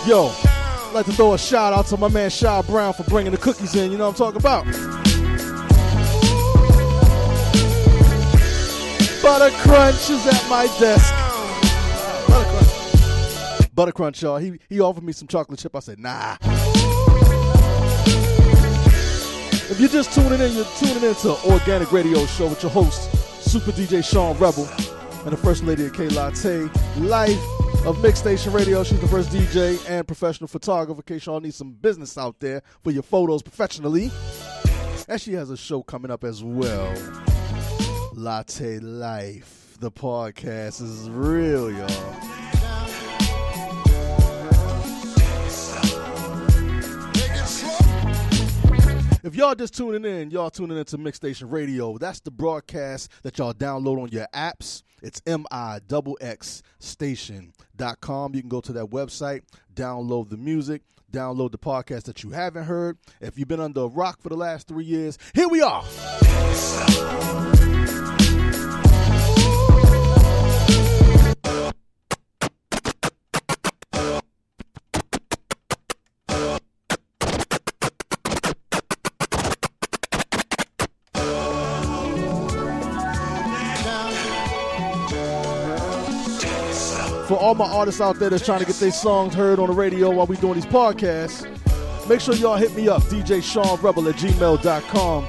Yo, I'd like to throw a shout out to my man Shy Brown for bringing the cookies in. You know what I'm talking about? Butter Crunch is at my desk. Butter Crunch, y'all. He offered me some chocolate chip. I said, nah. If you're just tuning in, you're tuning into Organic Radio Show with your host, Super DJ Sean Rebel, and the First Lady of K Latte, live of Mix Station Radio. She's the first DJ and professional photographer, in case y'all need some business out there for your photos professionally. And she has a show coming up as well. Latte Life. The podcast is real, y'all. If y'all just tuning in, y'all tuning into Mix Station Radio. That's the broadcast that y'all download on your apps. It's MIXXstation.com. You can go to that website, download the music, download the podcast that you haven't heard. If you've been under a rock for the last 3 years, here we are. For all my artists out there that's trying to get their songs heard on the radio while we doing these podcasts, make sure y'all hit me up, DJSeanRebel@gmail.com.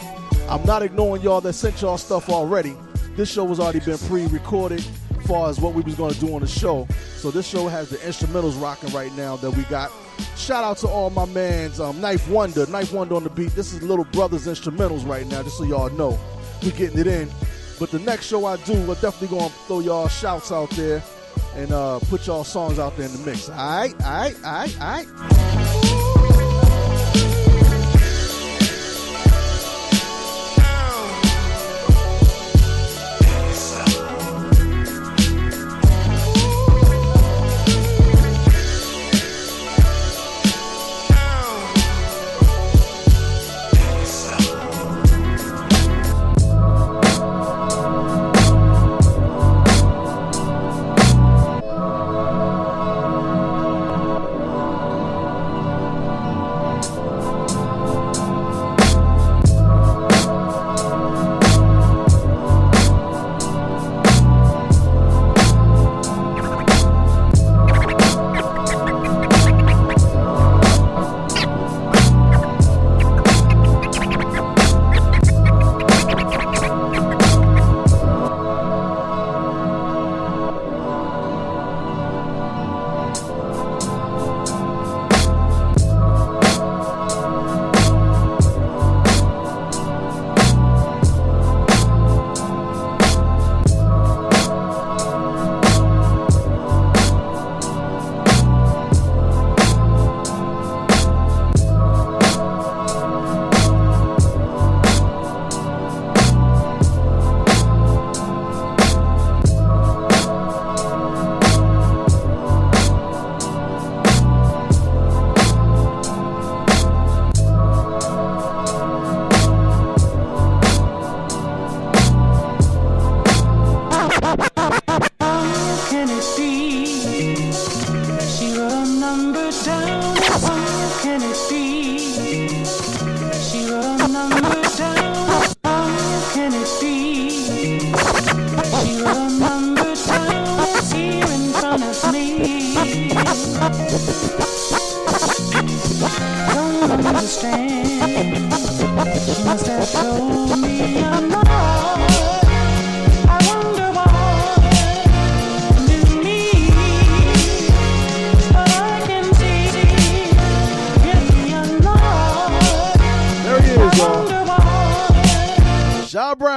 I'm not ignoring y'all that sent y'all stuff already. This show has already been pre-recorded as far as what we was going to do on the show. So this show has the instrumentals rocking right now that we got. Shout out to all my mans, Knife Wonder on the beat. This is Little Brother's instrumentals right now, just so y'all know. We getting it in. But the next show I do, we're definitely going to throw y'all shouts out there and put y'all songs out there in the mix. All right.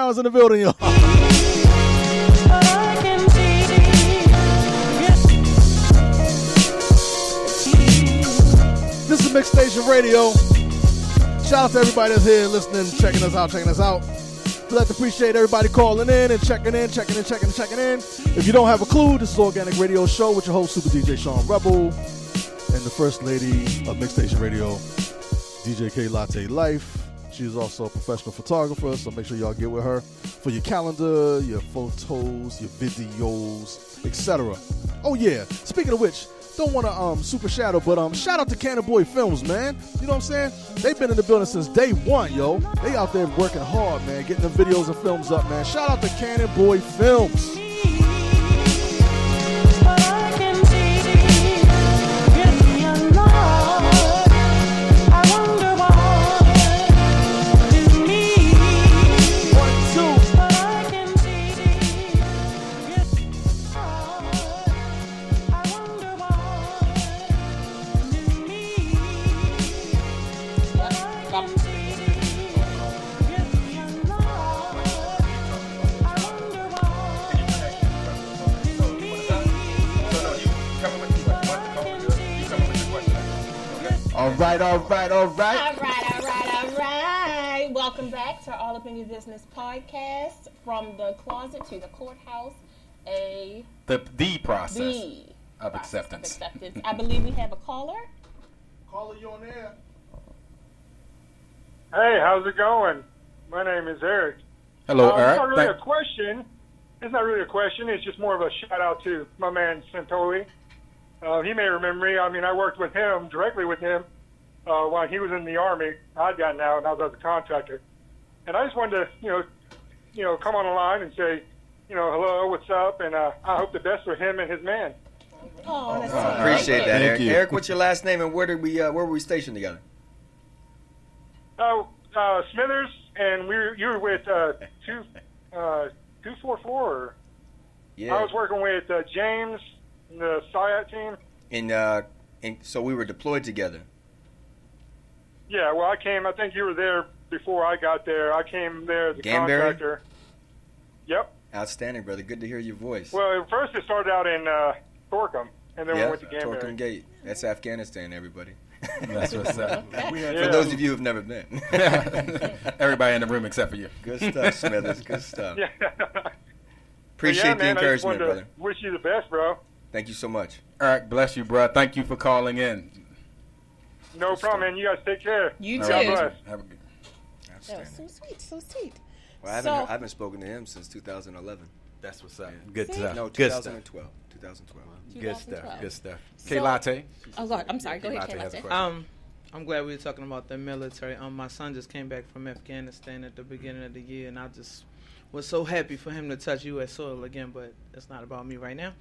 In the building, y'all. This is Mix Station Radio. Shout out to everybody that's here listening, checking us out. We'd like to appreciate everybody calling in and checking in. If you don't have a clue, this is Organic Radio Show with your host, Super DJ Sean Rebel, and the First Lady of Mix Station Radio, DJ K Latte Life. She's also a professional photographer, so make sure y'all get with her for your calendar, your photos, your videos, etc. Oh yeah, speaking of which, don't want to super shadow, but shout out to Cannon Boy Films, man. You know what I'm saying? They've been in the building since day one, yo. They out there working hard, man, getting the videos and films up, man. Shout out to Cannon Boy Films. All right. Welcome back to All Up in Your Business podcast, from the closet to the courthouse. The process of acceptance. I believe we have a caller. Caller, you on air? Hey, how's it going? My name is Eric. Hello, Eric. It's not really a question. It's just more of a shout out to my man Santoli. He may remember me. I mean, I worked with him, directly with him, while he was in the Army. I'd gotten out, and I was a contractor. And I just wanted to, come on the line and say, hello, what's up? And I hope the best for him and his man. Oh, that's appreciate that, Eric. you. Eric, what's your last name, and where were we stationed together? Smithers, and you were with two 244. Or, Yeah. I was working with James, the SIAT team. And so we were deployed together. Yeah, well, I think you were there before I got there. I came there as a Ganbury? contractor. Yep. Outstanding, brother. Good to hear your voice. Well, first it started out in Torkham, and then we yeah, went to Ganbury. Torkham Gate. That's Afghanistan, everybody. That's what's up. For those of you who've never been. Everybody in the room except for you. Good stuff, Smithers. Good stuff. Yeah. Appreciate the man, encouragement, I just wanted brother. to wish you the best, bro. Thank you so much. Eric, bless you, bro. Thank you for calling in. No problem, man. You guys take care. You All too. right, bless. have a good. That was so sweet, so sweet. Well, I So- haven't spoken to him since 2011. That's what's up. Good See? stuff. No, Good stuff. 2012. 2012. Good stuff. 2012. Good stuff. So- K Latte. Oh, Lord, I'm sorry. Go ahead, Latte has a Kayla. question. I'm glad we were talking about the military. My son just came back from Afghanistan at the beginning of the year, and I just was so happy for him to touch U.S. soil again, but it's not about me right now.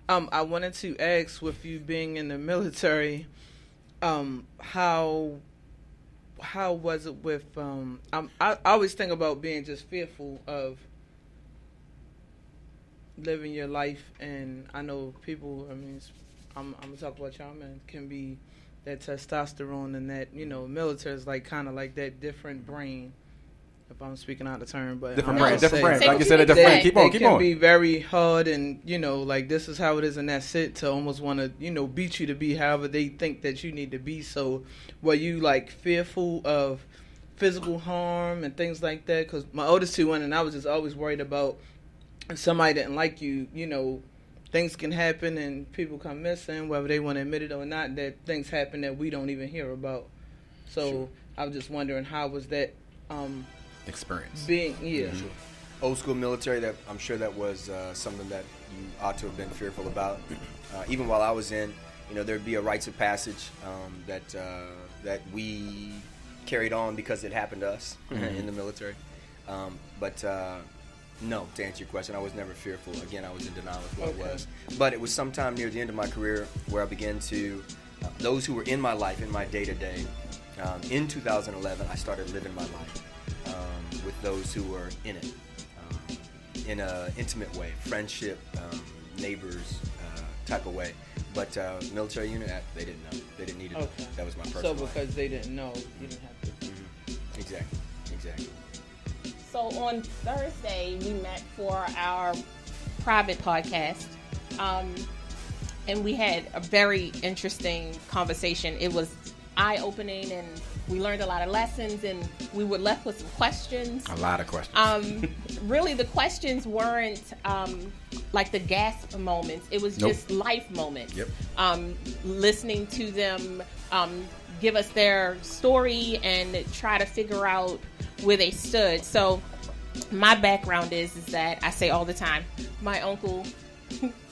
I wanted to ask, with you being in the military, how was it with, I always think about being just fearful of living your life, and I know people, I'm going to talk about y'all, man, can be that testosterone and that, military is like kind of like that different brain, if I'm speaking out of turn, but Different I'm brain. just Different saying brain. Like you said, a They- different brain. Keep on. they Keep can on. be very hard, and like this is how it is, and that's it. To almost want to, beat you to be however they think that you need to be. So, were you like fearful of physical harm and things like that? Because my oldest two went, and I was just always worried about if somebody didn't like you. Things can happen, and people come missing, whether they want to admit it or not. That things happen that we don't even hear about. So, Sure. I was just wondering, how was that Experience. being? Yeah. Sure. Old school military, that I'm sure that was something that you ought to have been fearful about. Even while I was in, there'd be a rites of passage that we carried on because it happened to us in the military. But no, to answer your question, I was never fearful. Again, I was in denial of what it was. But it was sometime near the end of my career where I began to, those who were in my life, in my day-to-day, in 2011, I started living my life with those who were in it, in an intimate way, friendship, neighbors type of way. But military unit, they didn't know. They didn't need to know. Okay. That was my So personal life. because they didn't know, you didn't have to. Exactly. So on Thursday, we met for our private podcast, and we had a very interesting conversation. It was eye-opening, and we learned a lot of lessons, and we were left with some questions. A lot of questions. Really, the questions weren't like the gasp moments. It was just life moments. Yep. Listening to them give us their story and try to figure out where they stood. So my background is that I say all the time, my uncle,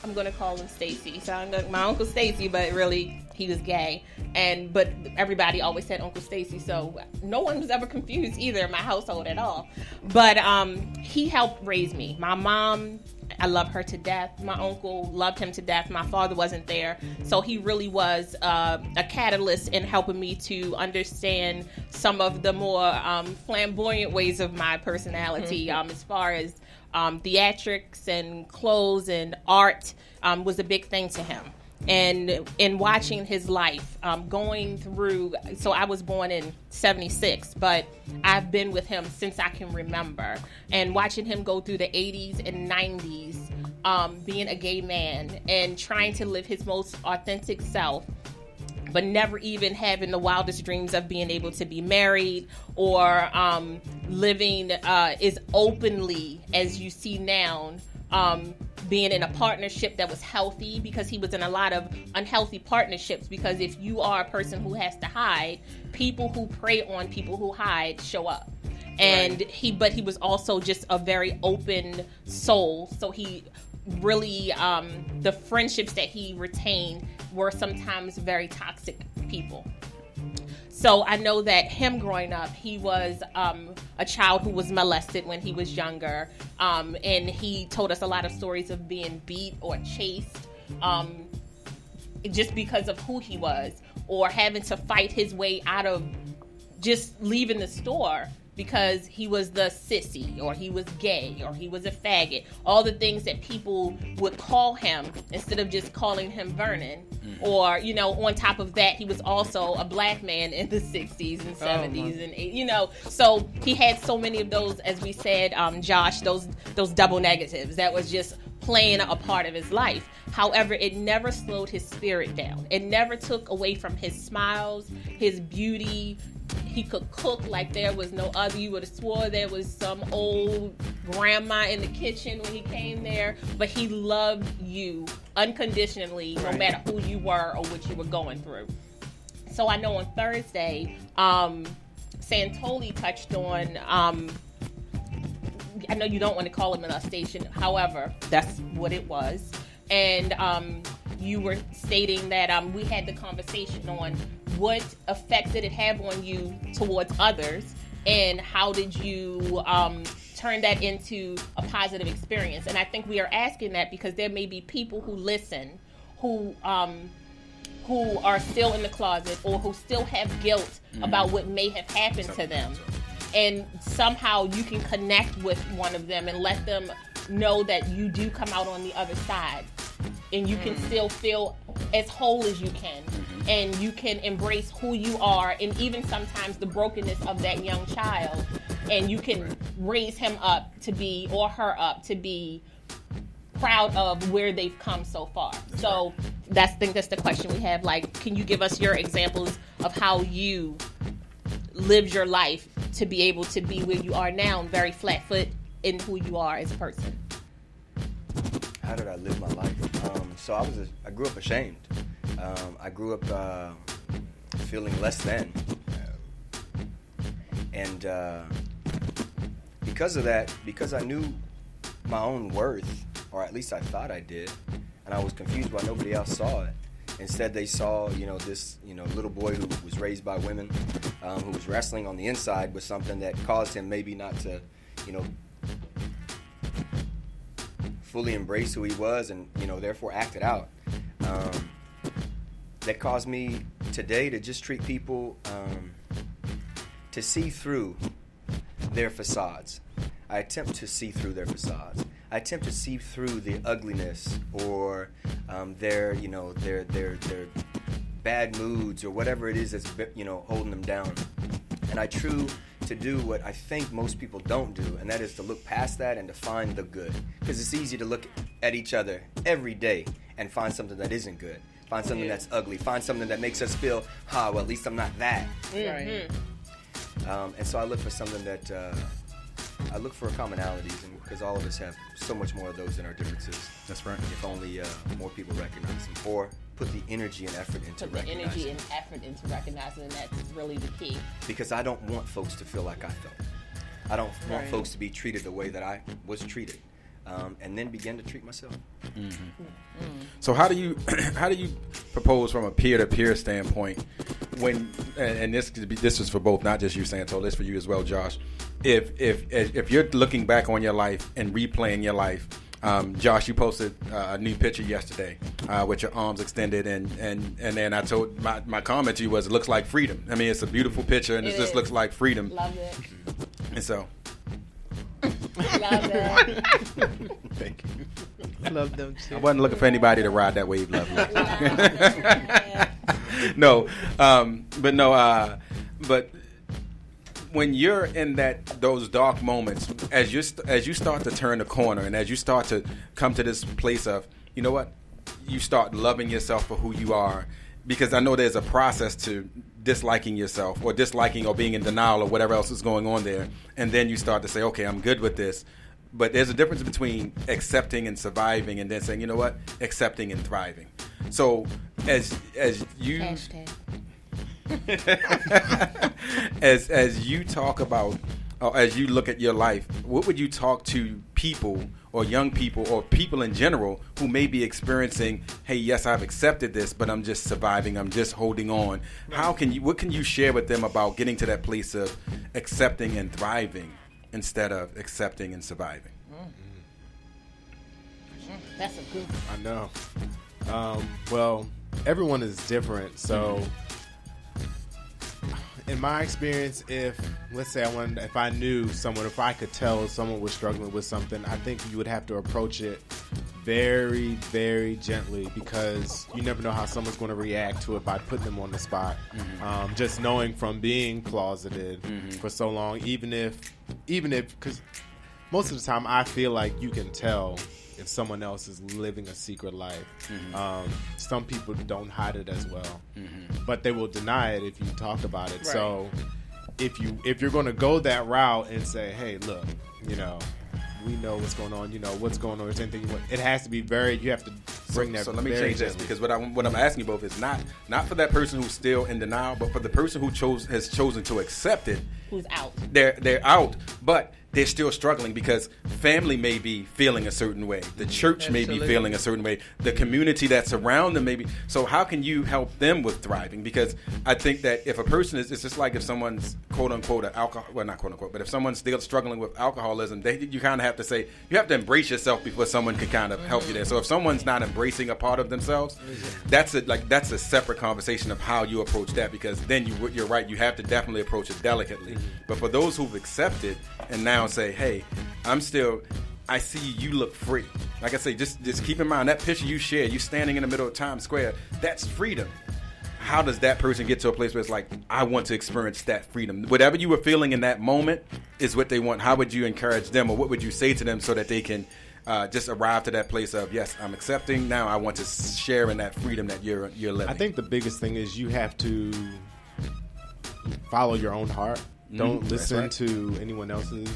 I'm going to call him Stacy. So my Uncle Stacy, but really he was gay. But everybody always said Uncle Stacy. So no one was ever confused either in my household at all. But he helped raise me. My mom, I love her to death. My uncle loved him to death. My father wasn't there. So he really was a catalyst in helping me to understand some of the more flamboyant ways of my personality, as far as theatrics and clothes and art was a big thing to him. And in watching his life, going through, so I was born in 76, but I've been with him since I can remember. And watching him go through the 80s and 90s, being a gay man and trying to live his most authentic self, but never even having the wildest dreams of being able to be married or living as openly as you see now, being in a partnership that was healthy, because he was in a lot of unhealthy partnerships, because if you are a person who has to hide, people who prey on people who hide show up. And he was also just a very open soul. So he really, the friendships that he retained were sometimes very toxic people. So I know that him growing up, he was a child who was molested when he was younger. And he told us a lot of stories of being beat or chased just because of who he was, or having to fight his way out of just leaving the store because he was the sissy, or he was gay, or he was a faggot. All the things that people would call him instead of just calling him Vernon. Or, you know, on top of that, he was also a black man in the 60s and 70s and 80s, you know. So he had so many of those, as we said, Josh, those double negatives that was just playing a part of his life. However, it never slowed his spirit down. It never took away from his smiles, his beauty. He could cook like there was no other. You would have swore there was some old grandma in the kitchen when he came there. But he loved you unconditionally, no matter who you were or what you were going through. So I know on Thursday, Santoli touched on, I know you don't want to call it molestation. However, that's what it was. And you were stating that we had the conversation on what effect did it have on you towards others, and how did you turn that into a positive experience. And I think we are asking that because there may be people who listen who are still in the closet, or who still have guilt about what may have happened to them. And somehow you can connect with one of them and let them know that you do come out on the other side, and you can still feel as whole as you can, and you can embrace who you are, and even sometimes the brokenness of that young child, and you can raise him up to be, or her up to be, proud of where they've come so far. So I think that's the question we have. Like, can you give us your examples of how you lived your life to be able to be where you are now, and very flat foot in who you are as a person? How did I live my life? So I grew up ashamed. I grew up feeling less than, and because of that, because I knew my own worth, or at least I thought I did, and I was confused why nobody else saw it. Instead, they saw, this, little boy who was raised by women, who was wrestling on the inside with something that caused him maybe not to, fully embrace who he was, and therefore act it out. That caused me today to just treat people, to see through their facades. I attempt to see through their facades. I attempt to see through the ugliness, or their bad moods, or whatever it is that's holding them down. And I try to do what I think most people don't do, and that is to look past that and to find the good. Because it's easy to look at each other every day and find something that isn't good. Find something that's ugly. Find something that makes us feel, well, at least I'm not that. Mm-hmm. And so I look for something that, I look for commonalities, and because all of us have so much more of those than our differences. That's right. If only more people recognize them, or put the energy and effort into recognizing. Put the energy and effort into recognizing, and that's really the key. Because I don't want folks to feel like I felt. I don't want folks to be treated the way that I was treated, and then begin to treat myself. Mm-hmm. Mm-hmm. So how do you propose from a peer-to-peer standpoint when, and this is for both, not just you, Santo, this for you as well, Josh. If you're looking back on your life and replaying your life, Josh, you posted a new picture yesterday with your arms extended, and then I told my comment to you was, it looks like freedom. I mean, it's a beautiful picture, and it just looks like freedom. Love it. And so, love it. Thank you. Love them too. I wasn't looking for anybody to ride that wave, lovely. But when you're in those dark moments, as you start to turn the corner, and as you start to come to this place of, you know what, you start loving yourself for who you are, because I know there's a process to disliking yourself, or disliking, or being in denial, or whatever else is going on there, and then you start to say, okay, I'm good with this. But there's a difference between accepting and surviving, and then saying, you know what, accepting and thriving. So as you as you talk about, or as you look at your life, what would you talk to people, or young people, or people in general who may be experiencing, hey, yes, I've accepted this, but I'm just surviving, I'm just holding on. What can you share with them about getting to that place of accepting and thriving instead of accepting and surviving? That's a good one. I know. Well, everyone is different, so in my experience, if I knew someone, if I could tell someone was struggling with something, I think you would have to approach it very, very gently, because you never know how someone's going to react to it by putting them on the spot. Just knowing from being closeted for so long, even if, because most of the time I feel like you can tell if someone else is living a secret life. Some people don't hide it as well, but they will deny it if you talk about it. Right. So if you're going to go that route and say, hey, look, we know what's going on, what's going on, is anything you want, it has to be you have to bring that. So let me change this, because what I'm asking you both is not for that person who's still in denial, but for the person who has chosen to accept it. Who's out. They're out, but they're still struggling because family may be feeling a certain way. The church may be feeling a certain way. The community that's around them may be. So how can you help them with thriving? Because I think that if a person it's just like if someone's quote unquote not quote unquote, but if someone's still struggling with alcoholism, you kind of have to say, you have to embrace yourself before someone can kind of help you there. So if someone's not embracing a part of themselves, that's a separate conversation of how you approach that, because then you're right, you have to definitely approach it delicately. But for those who've accepted and now say, hey, I see you look free. Like I say, just keep in mind that picture you shared, you standing in the middle of Times Square, that's freedom. How does that person get to a place where it's like, I want to experience that freedom? Whatever you were feeling in that moment is what they want. How would you encourage them, or what would you say to them so that they can just arrive to that place of, yes, I'm accepting, now I want to share in that freedom that you're living? I think the biggest thing is you have to follow your own heart. Don't listen to anyone else's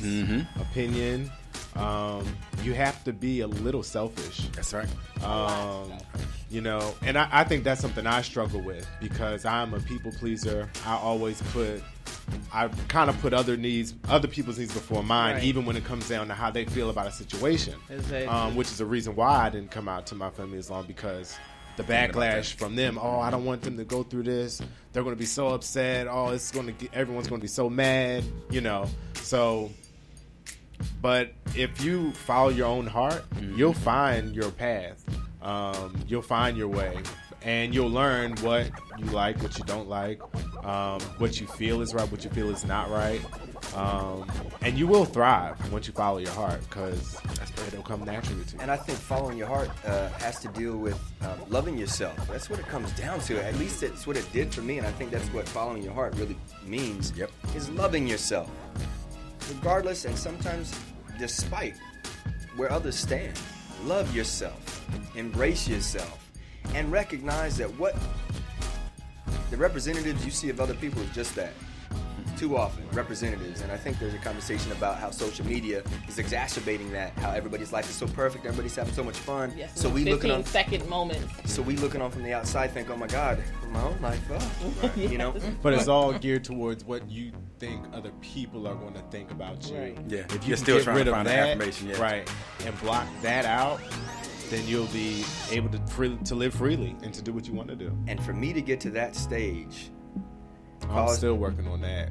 opinion. You have to be a little selfish. That's right. And I think that's something I struggle with, because I'm a people pleaser. I kind of put other people's needs before mine, right, even when it comes down to how they feel about a situation. Exactly. Which is the reason why I didn't come out to my family as long, because the backlash from them, I don't want them to go through this. They're going to be so upset. Everyone's going to be so mad, So, but if you follow your own heart, you'll find your path. You'll find your way, and you'll learn what you like, what you don't like, what you feel is right, what you feel is not right. And you will thrive once you follow your heart, because it'll come naturally to you. And I think following your heart has to deal with loving yourself. That's what it comes down to. At least it's what it did for me, and I think that's what following your heart really means, is loving yourself. Regardless, and sometimes despite where others stand. Love yourself. Embrace yourself. And recognize that what the representatives you see of other people is just that. Too often, representatives. And I think there's a conversation about how social media is exacerbating that, how everybody's life is so perfect, everybody's having so much fun. Yes, so we 15-second moments. So we looking on from the outside think, oh my God, my own life, Yes. But it's all geared towards what you think other people are going to think about you. Right. Yeah, if you're still trying to find that affirmation, right, and block that out, then you'll be able to live freely and to do what you want to do. And for me to get to that stage, I'm still working on that.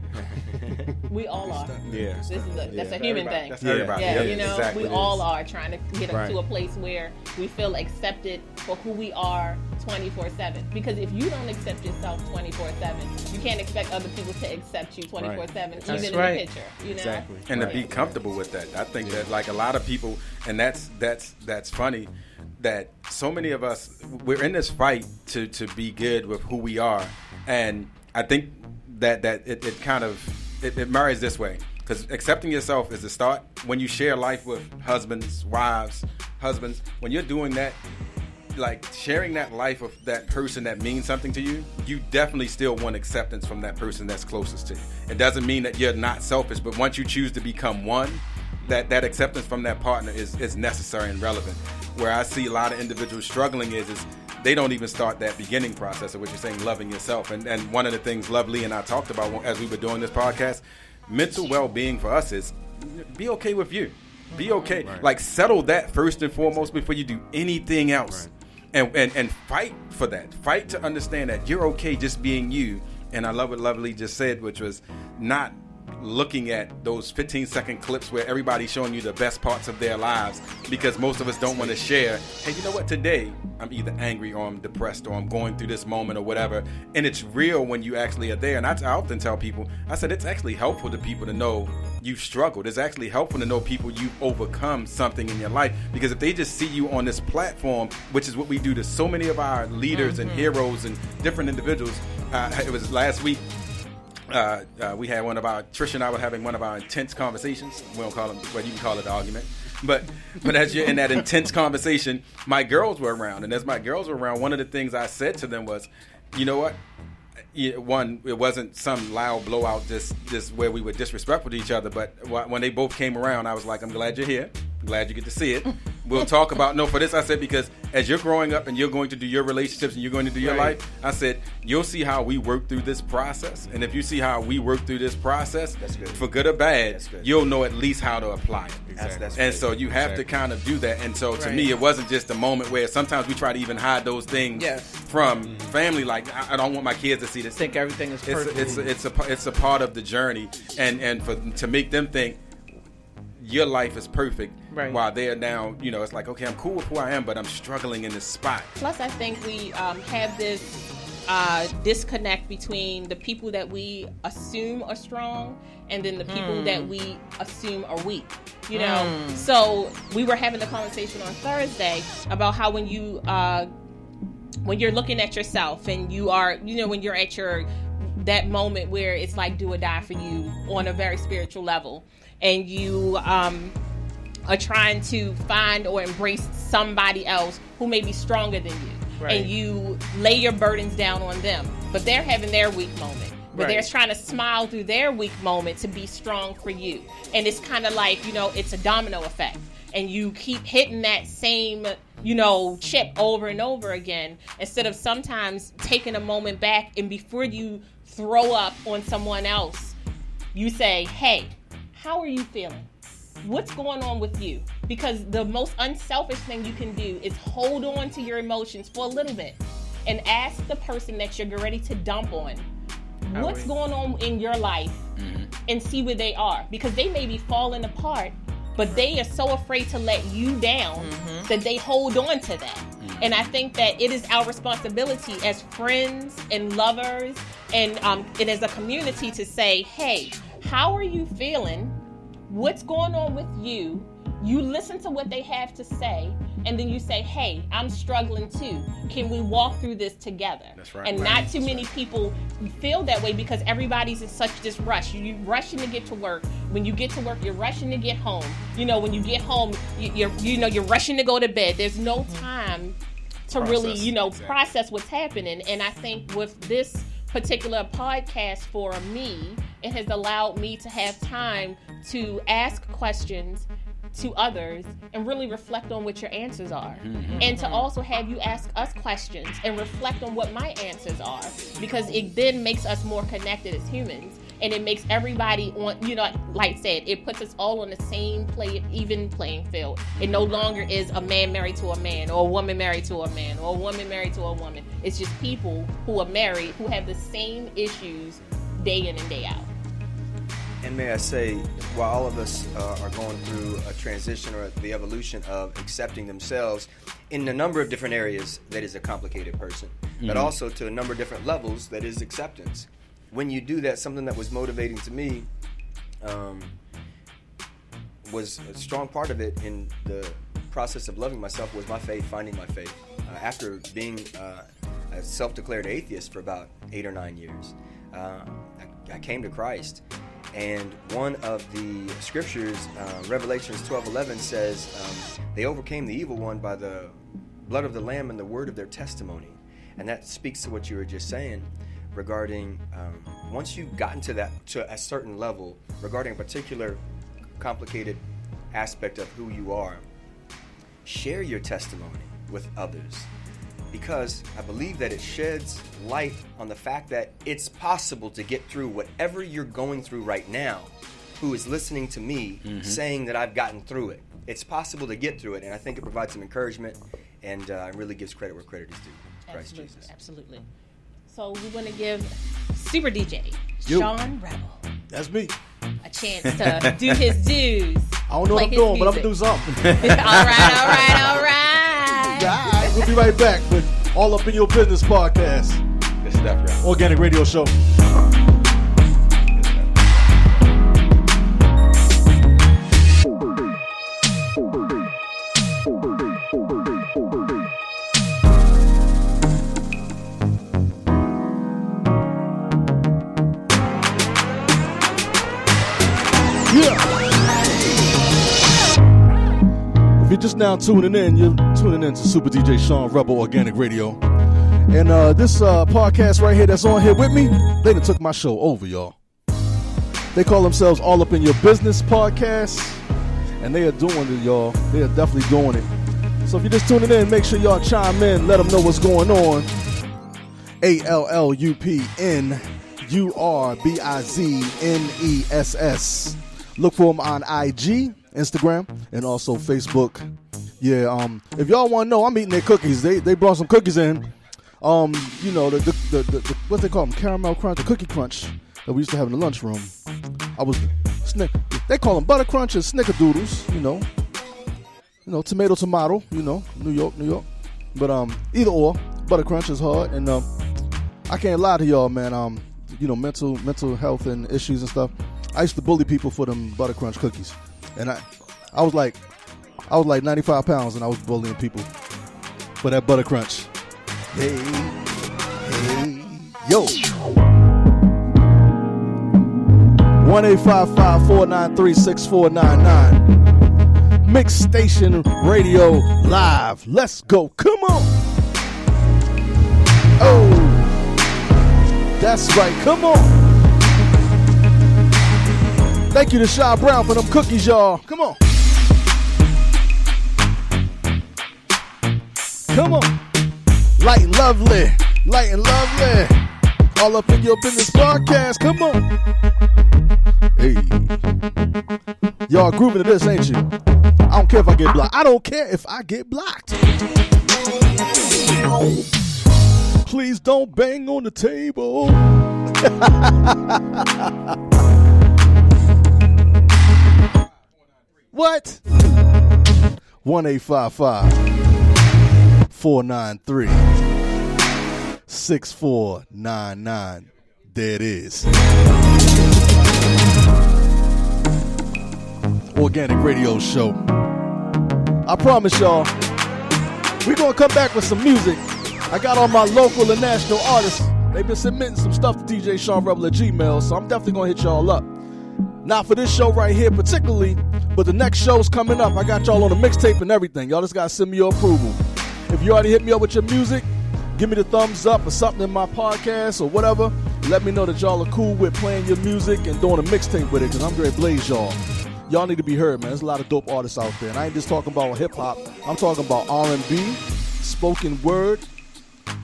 We all are. Yeah. That's a human thing. That's everybody. Yeah, exactly. we all are trying to get right. to a place where we feel accepted for who we are 24/7. Because if you don't accept yourself 24/7, you can't expect other people to accept you 24/7, even in the picture. Exactly. And to be comfortable with that, I think that like a lot of people, and that's funny, that so many of us, we're in this fight to be good with who we are, and I think that it marries this way, because accepting yourself is the start. When you share life with husbands, when you're doing that, like sharing that life with that person that means something to you, you definitely still want acceptance from that person that's closest to you. It doesn't mean that you're not selfish, but once you choose to become one, that acceptance from that partner is necessary and relevant. Where I see a lot of individuals struggling is they don't even start that beginning process of what you're saying, loving yourself. And one of the things Lovely and I talked about as we were doing this podcast, mental well-being for us is be okay with you. Be okay. Right. Like settle that first and foremost before you do anything else. Right. And fight for that. Fight to understand that you're okay just being you. And I love what Lovely just said, which was not looking at those 15-second clips where everybody's showing you the best parts of their lives, because most of us don't want to share, hey, you know what, today I'm either angry or I'm depressed or I'm going through this moment or whatever. And it's real when you actually are there. And I often tell people, I said, it's actually helpful to people to know you've struggled. It's actually helpful to know people you've overcome something in your life, because if they just see you on this platform, which is what we do to so many of our leaders and heroes and different individuals. It was last week. We had Trish and I were having one of our intense conversations. We don't call them, well, you can call it an argument. But as you're in that intense conversation, my girls were around. And as my girls were around, one of the things I said to them was, you know what? One, it wasn't some loud blowout just where we were disrespectful to each other. But when they both came around, I was like, I'm glad you're here. Glad you get to see it. We'll talk about, for this I said, because as you're growing up and you're going to do your relationships and you're going to do your life, I said, you'll see how we work through this process. And if you see how we work through this process, for good or bad, you'll know at least how to apply it. Exactly. And so you have to kind of do that. And so to me, it wasn't just a moment where sometimes we try to even hide those things from family. Like, I don't want my kids to see this. Think everything is perfect. It's a part of the journey. And to make them think, your life is perfect, while they're now, it's like, okay, I'm cool with who I am, but I'm struggling in this spot. Plus, I think we have this disconnect between the people that we assume are strong and then the people that we assume are weak. So we were having a conversation on Thursday about how when you're looking at yourself and you are, when you're at that moment where it's like do or die for you on a very spiritual level, and you are trying to find or embrace somebody else who may be stronger than you, and you lay your burdens down on them, but they're having their weak moment, but they're trying to smile through their weak moment to be strong for you. And it's kind of like, it's a domino effect, and you keep hitting that same chip over and over again, instead of sometimes taking a moment back, and before you throw up on someone else, you say, hey, how are you feeling? What's going on with you? Because the most unselfish thing you can do is hold on to your emotions for a little bit and ask the person that you're ready to dump on, what's going on in your life, and see where they are. Because they may be falling apart, but they are so afraid to let you down that they hold on to that. And I think that it is our responsibility as friends and lovers and as a community to say, hey, how are you feeling? What's going on with you? You listen to what they have to say, and then you say, hey, I'm struggling too. Can we walk through this together? That's right. And not too many people feel that way, because everybody's in such this rush. You're rushing to get to work. When you get to work, you're rushing to get home. When you get home, you're rushing to go to bed. There's no time to really, process what's happening. And I think with this particular podcast for me, it has allowed me to have time to ask questions to others and really reflect on what your answers are, and to also have you ask us questions and reflect on what my answers are, because it then makes us more connected as humans, and it makes everybody on, like I said, it puts us all on the same even playing field. It no longer is a man married to a man, or a woman married to a man, or a woman married to a woman. It's just people who are married who have the same issues day in and day out. And may I say, while all of us are going through a transition or the evolution of accepting themselves in a number of different areas, that is a complicated person, but also to a number of different levels, that is acceptance. When you do that, something that was motivating to me was a strong part of it in the process of loving myself was my faith, finding my faith. After being a self-declared atheist for about 8 or 9 years, I came to Christ. And one of the scriptures, Revelations 12:11, says, they overcame the evil one by the blood of the Lamb and the word of their testimony. And that speaks to what you were just saying regarding once you've gotten to a certain level regarding a particular complicated aspect of who you are, share your testimony with others. Because I believe that it sheds light on the fact that it's possible to get through whatever you're going through right now, who is listening to me saying that I've gotten through it. It's possible to get through it, and I think it provides some encouragement and really gives credit where credit is due. Christ Jesus. Absolutely. So we want to give Super DJ, Sean Rebel. That's me. a chance to do his dues. I don't know what I'm doing, but I'm going to do something. all right. Yeah, we'll be right back with All Up in Your Business podcast. Good stuff, y'all. Organic Radio Show. If you're just now tuning in, you're tuning in to Super DJ Sean Rebel Organic Radio. And this podcast right here that's on here with me, they done took my show over, y'all. They call themselves All Up in Your Business podcast, and they are doing it, y'all. They are definitely doing it. So if you're just tuning in, make sure y'all chime in, let them know what's going on. ALLUPNURBIZNESS. Look for them on IG, Instagram, and also Facebook. Yeah, if y'all want to know, I'm eating their cookies. They brought some cookies in. You know, the what they call them, caramel crunch, the cookie crunch that we used to have in the lunchroom. They call them butter crunch and snickerdoodles. You know, tomato. You know, New York. But either or, butter crunch is hard, and I can't lie to y'all, man. You know, mental health and issues and stuff. I used to bully people for them butter crunch cookies, and I was like 95 pounds, and I was bullying people for that butter crunch. Hey, yo. 1-855-493-6499. Mix Station Radio Live. Let's go. Come on. Oh, that's right. Come on. Thank you to Shy Brown for them cookies, y'all. Come on. Come on. Light and lovely. All Up in Your Business podcast. Come on. Hey. Y'all grooving to this, ain't you? I don't care if I get blocked. I don't care if I get blocked. Please don't bang on the table. What? 1-855-493-6499. There it is. Organic Radio Show. I promise y'all, we're going to come back with some music. I got all my local and national artists. They've been submitting some stuff to DJ Sean Rebel at Gmail, so I'm definitely going to hit y'all up. Not for this show right here particularly, but the next show's coming up. I got y'all on the mixtape and everything. Y'all just got to send me your approval. If you already hit me up with your music, give me the thumbs up or something in my podcast or whatever. Let me know that y'all are cool with playing your music and doing a mixtape with it, because I'm going to blaze y'all. Y'all need to be heard, man. There's a lot of dope artists out there. And I ain't just talking about hip-hop. I'm talking about R&B, spoken word,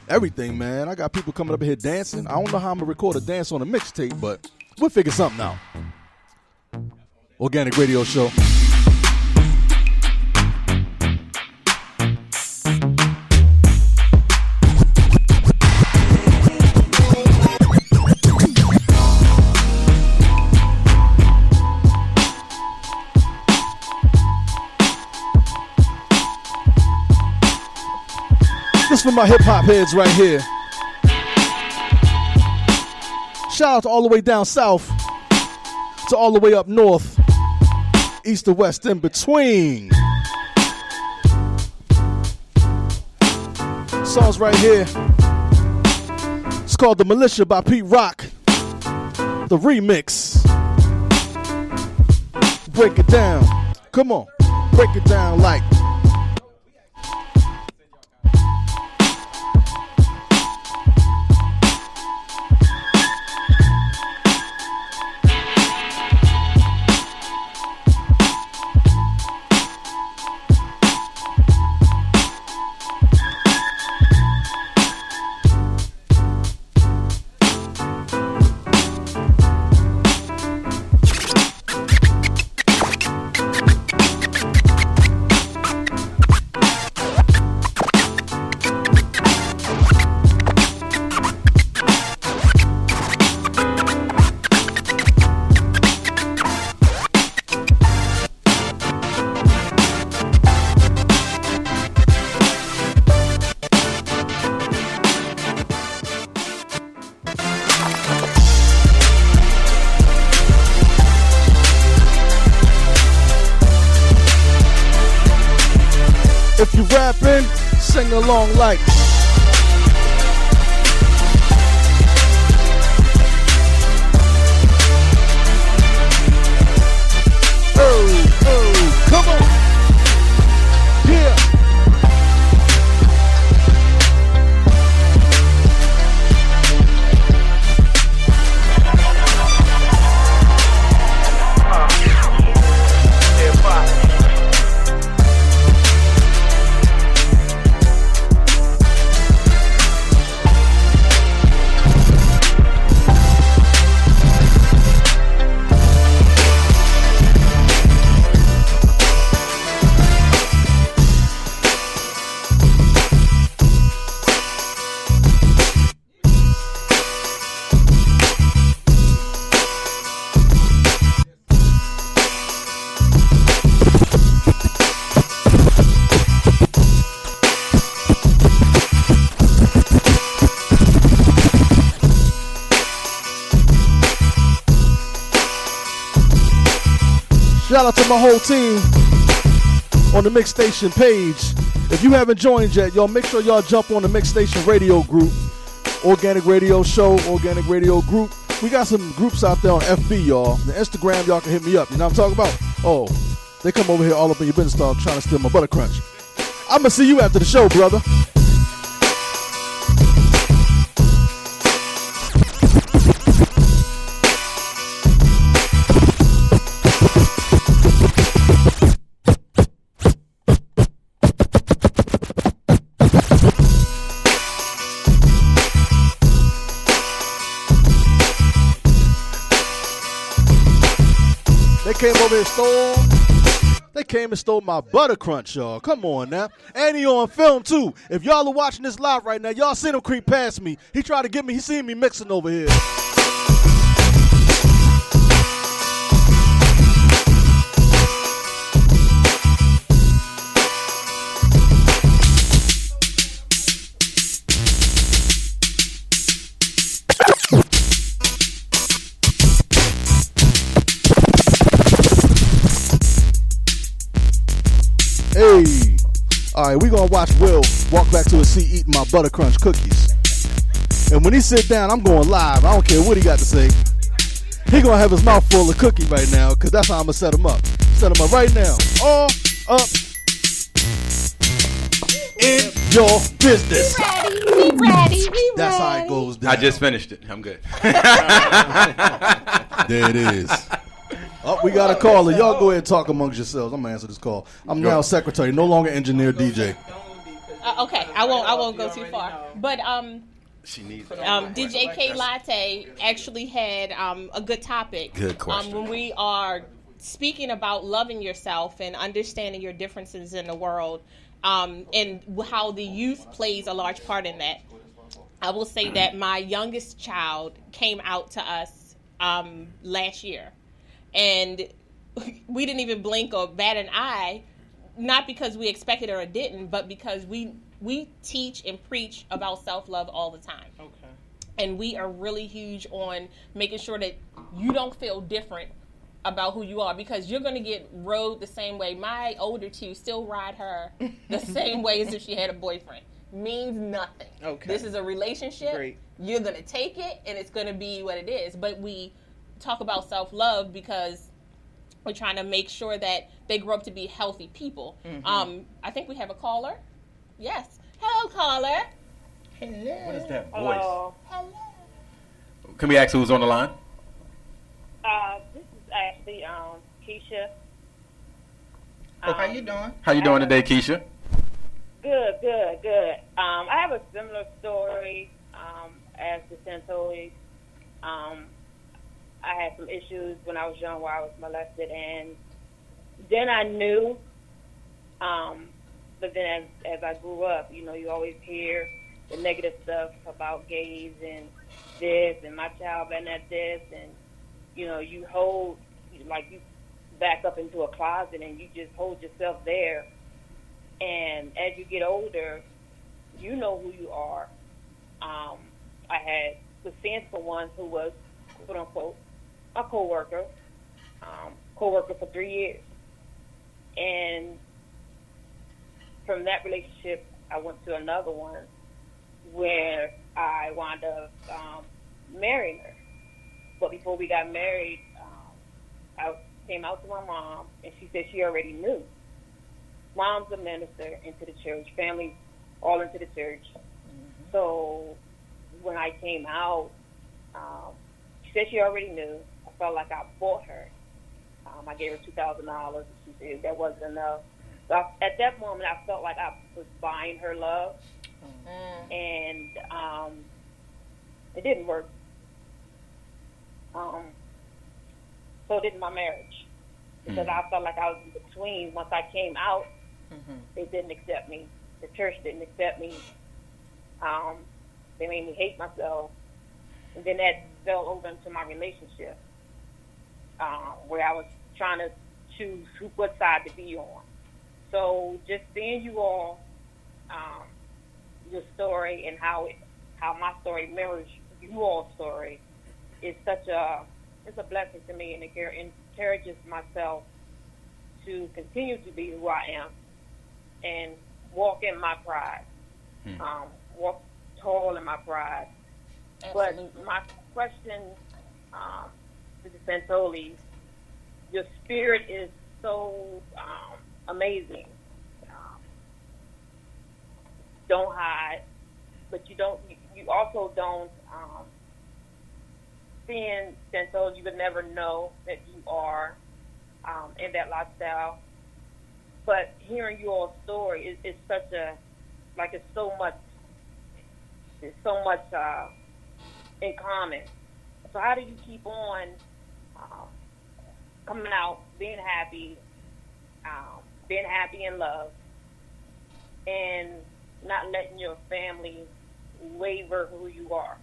everything, man. I got people coming up here dancing. I don't know how I'm going to record a dance on a mixtape, but we'll figure something out. Organic Radio Show. This for my hip-hop heads right here. Shout out to all the way down south to all the way up north, east to west, in between. Song's right here. It's called The Militia by Pete Rock. The remix. Break it down. Come on. Break it down like. If you rapping, sing along like. Oh, come on. Yeah. Shout out to my whole team on the Mix Station page. If you haven't joined yet, y'all make sure y'all jump on the Mix Station radio group, Organic Radio Show, Organic Radio Group. We got some groups out there on FB, y'all. The Instagram, y'all can hit me up. You know what I'm talking about? Oh, they come over here all up in your business start trying to steal my butter crunch. I'm gonna see you after the show, brother. They came and stole my butter crunch, y'all. Come on now. And he on film too. If y'all are watching this live right now, y'all seen him creep past me. He tried to get me. He seen me mixing over here. Hey, all right, we gonna watch Will walk back to his seat eating my butter crunch cookies. And when he sit down, I'm going live. I don't care what he got to say. He gonna have his mouth full of cookie right now, cause that's how I'm gonna set him up. Set him up right now. All up in your business. We ready. That's how it goes down. I just finished it. I'm good. There it is. Oh, we got a caller. Y'all go ahead and talk amongst yourselves. I'm gonna answer this call. I'm now secretary, no longer engineer DJ. Okay, I won't go too far. But She needs DJ K Latte actually had a good topic. Good question. When we are speaking about loving yourself and understanding your differences in the world, and how the youth plays a large part in that. I will say that my youngest child came out to us last year. And we didn't even blink or bat an eye, not because we expected or didn't, but because we teach and preach about self-love all the time. Okay. And we are really huge on making sure that you don't feel different about who you are, because you're going to get rode the same way. My older two still ride her the same way as if she had a boyfriend. Means nothing. Okay. This is a relationship. Great. You're going to take it, and it's going to be what it is. But we talk about self-love because we're trying to make sure that they grow up to be healthy people. Mm-hmm. I think we have a caller. Yes. Hello, caller. Hello. What is that voice? Hello. Hello. Can we ask who's on the line? This is actually Keisha. How you doing? How you doing today, Keisha? Good. I have a similar story as the Santolis. I had some issues when I was young where I was molested, and then I knew. But then as I grew up, you know, you always hear the negative stuff about gays and this, and my child been at this, and, you know, you back up into a closet and you just hold yourself there. And as you get older, you know who you are. I was seeing someone who was, quote unquote, a co-worker for 3 years. And from that relationship, I went to another one where I wound up marrying her. But before we got married, I came out to my mom, and she said she already knew. Mom's a minister into the church, family all into the church. So when I came out, she said she already knew. I felt like I bought her. I gave her $2,000. She said that wasn't enough. So at that moment, I felt like I was buying her love, and it didn't work. So didn't my marriage, because I felt like I was in between. Once I came out, they didn't accept me. The church didn't accept me. They made me hate myself, and then that fell over into my relationship, where I was trying to choose what side to be on. So just seeing you all, your story and how my story mirrors you all's story is it's a blessing to me, and it encourages myself to continue to be who I am and walk in my pride, walk tall in my pride. Absolutely. But my question to the Santolis, your spirit is so amazing. Don't hide, but you also don't. Seeing Santolis, you would never know that you are in that lifestyle. But hearing your story is such it's so much in common. So how do you keep on coming out, being happy in love, and not letting your family waver who you are?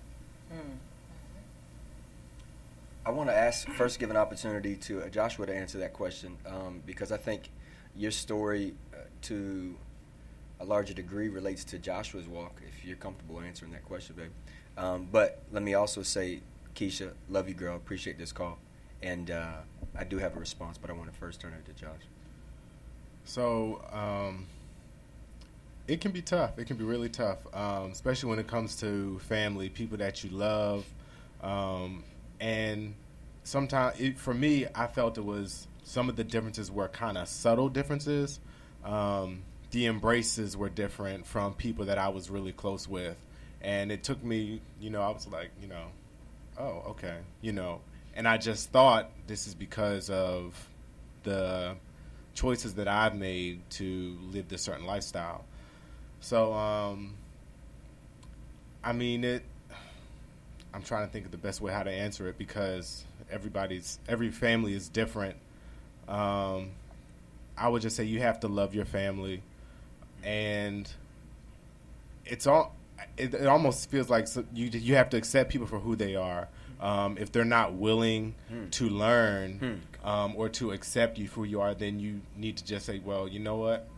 I want to first give an opportunity to Joshua to answer that question, because I think your story to a larger degree relates to Joshua's walk, if you're comfortable answering that question, babe. But let me also say, Keisha, love you, girl. Appreciate this call. And I do have a response, but I want to first turn it to Josh. So it can be tough. It can be really tough, especially when it comes to family, people that you love. And sometimes, for me, I felt it was some of the differences were kind of subtle differences. The embraces were different from people that I was really close with. And it took me, I was like, oh, okay, And I just thought this is because of the choices that I've made to live this certain lifestyle. So, I'm trying to think of the best way how to answer it, because every family is different. I would just say you have to love your family, and it almost feels like you have to accept people for who they are. If they're not willing to learn or to accept you for who you are, then you need to just say, well, you know what?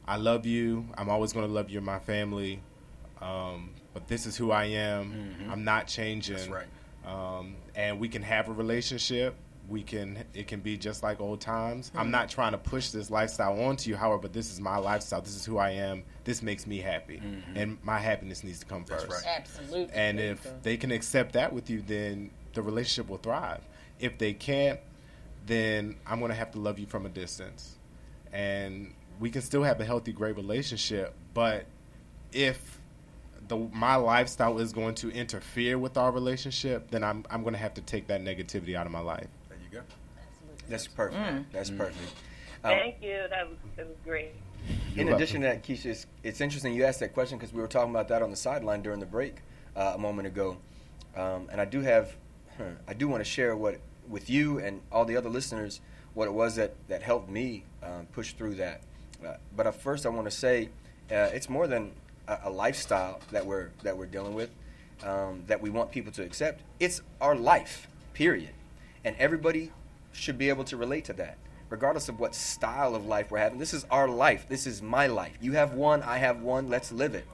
I love you. I'm always going to love you and my family. But this is who I am. I'm not changing. That's right. And we can have a relationship. It can be just like old times. I'm not trying to push this lifestyle onto you, however, but this is my lifestyle. This is who I am. This makes me happy. And my happiness needs to come first. That's right. Absolutely. And if they can accept that with you, then the relationship will thrive. If they can't, then I'm going to have to love you from a distance. And we can still have a healthy, great relationship, but if my lifestyle is going to interfere with our relationship, then I'm going to have to take that negativity out of my life. There you go. That's perfect. That's perfect. Thank you. That was great. In addition to that, Keisha, it's interesting you asked that question, because we were talking about that on the sideline during the break a moment ago. And I do want to share with you and all the other listeners what it was that helped me push through that. But first I want to say it's more than a lifestyle that we're dealing with, that we want people to accept. It's our life, period. And everybody should be able to relate to that, regardless of what style of life we're having. This is our life. This is my life. You have one, I have one. Let's live it.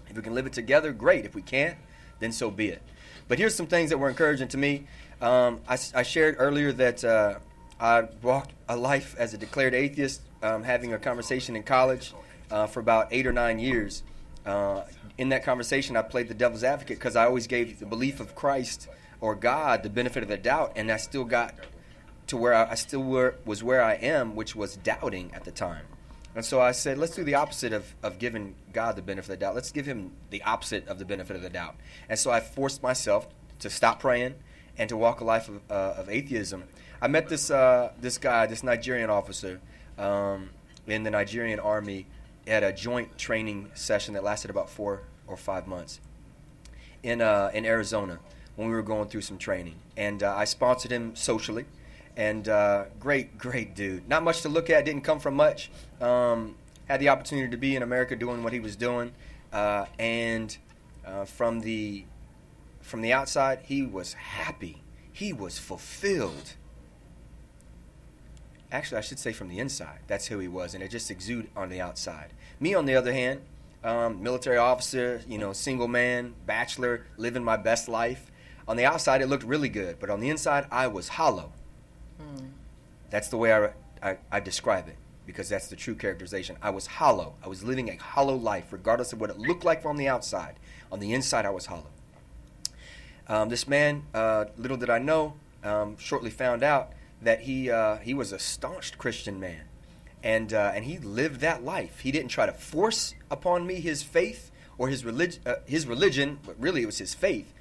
If we can live it together, great. If we can't, then so be it. But here's some things that were encouraging to me. I shared earlier that I walked a life as a declared atheist, having a conversation in college. for about 8 or 9 years. In that conversation, I played the devil's advocate because I always gave the belief of Christ or God the benefit of the doubt, and I still got to where I still was where I am, which was doubting at the time. And so I said, let's do the opposite of giving God the benefit of the doubt. Let's give him the opposite of the benefit of the doubt. And so I forced myself to stop praying and to walk a life of atheism. I met this Nigerian officer in the Nigerian army at a joint training session that lasted about 4 or 5 months in Arizona when we were going through some training. And I sponsored him socially. And great dude. Not much to look at, didn't come from much. Had the opportunity to be in America doing what he was doing. And from the outside, he was happy. He was fulfilled. Actually, I should say from the inside. That's who he was, and it just exuded on the outside. Me, on the other hand, military officer, single man, bachelor, living my best life. On the outside, it looked really good, but on the inside, I was hollow. That's the way I describe it, because that's the true characterization. I was hollow. I was living a hollow life, regardless of what it looked like from the outside. On the inside, I was hollow. This man, little did I know, shortly found out that he was a staunch Christian man, and he lived that life. He didn't try to force upon me his faith or his religion, but really it was his faith.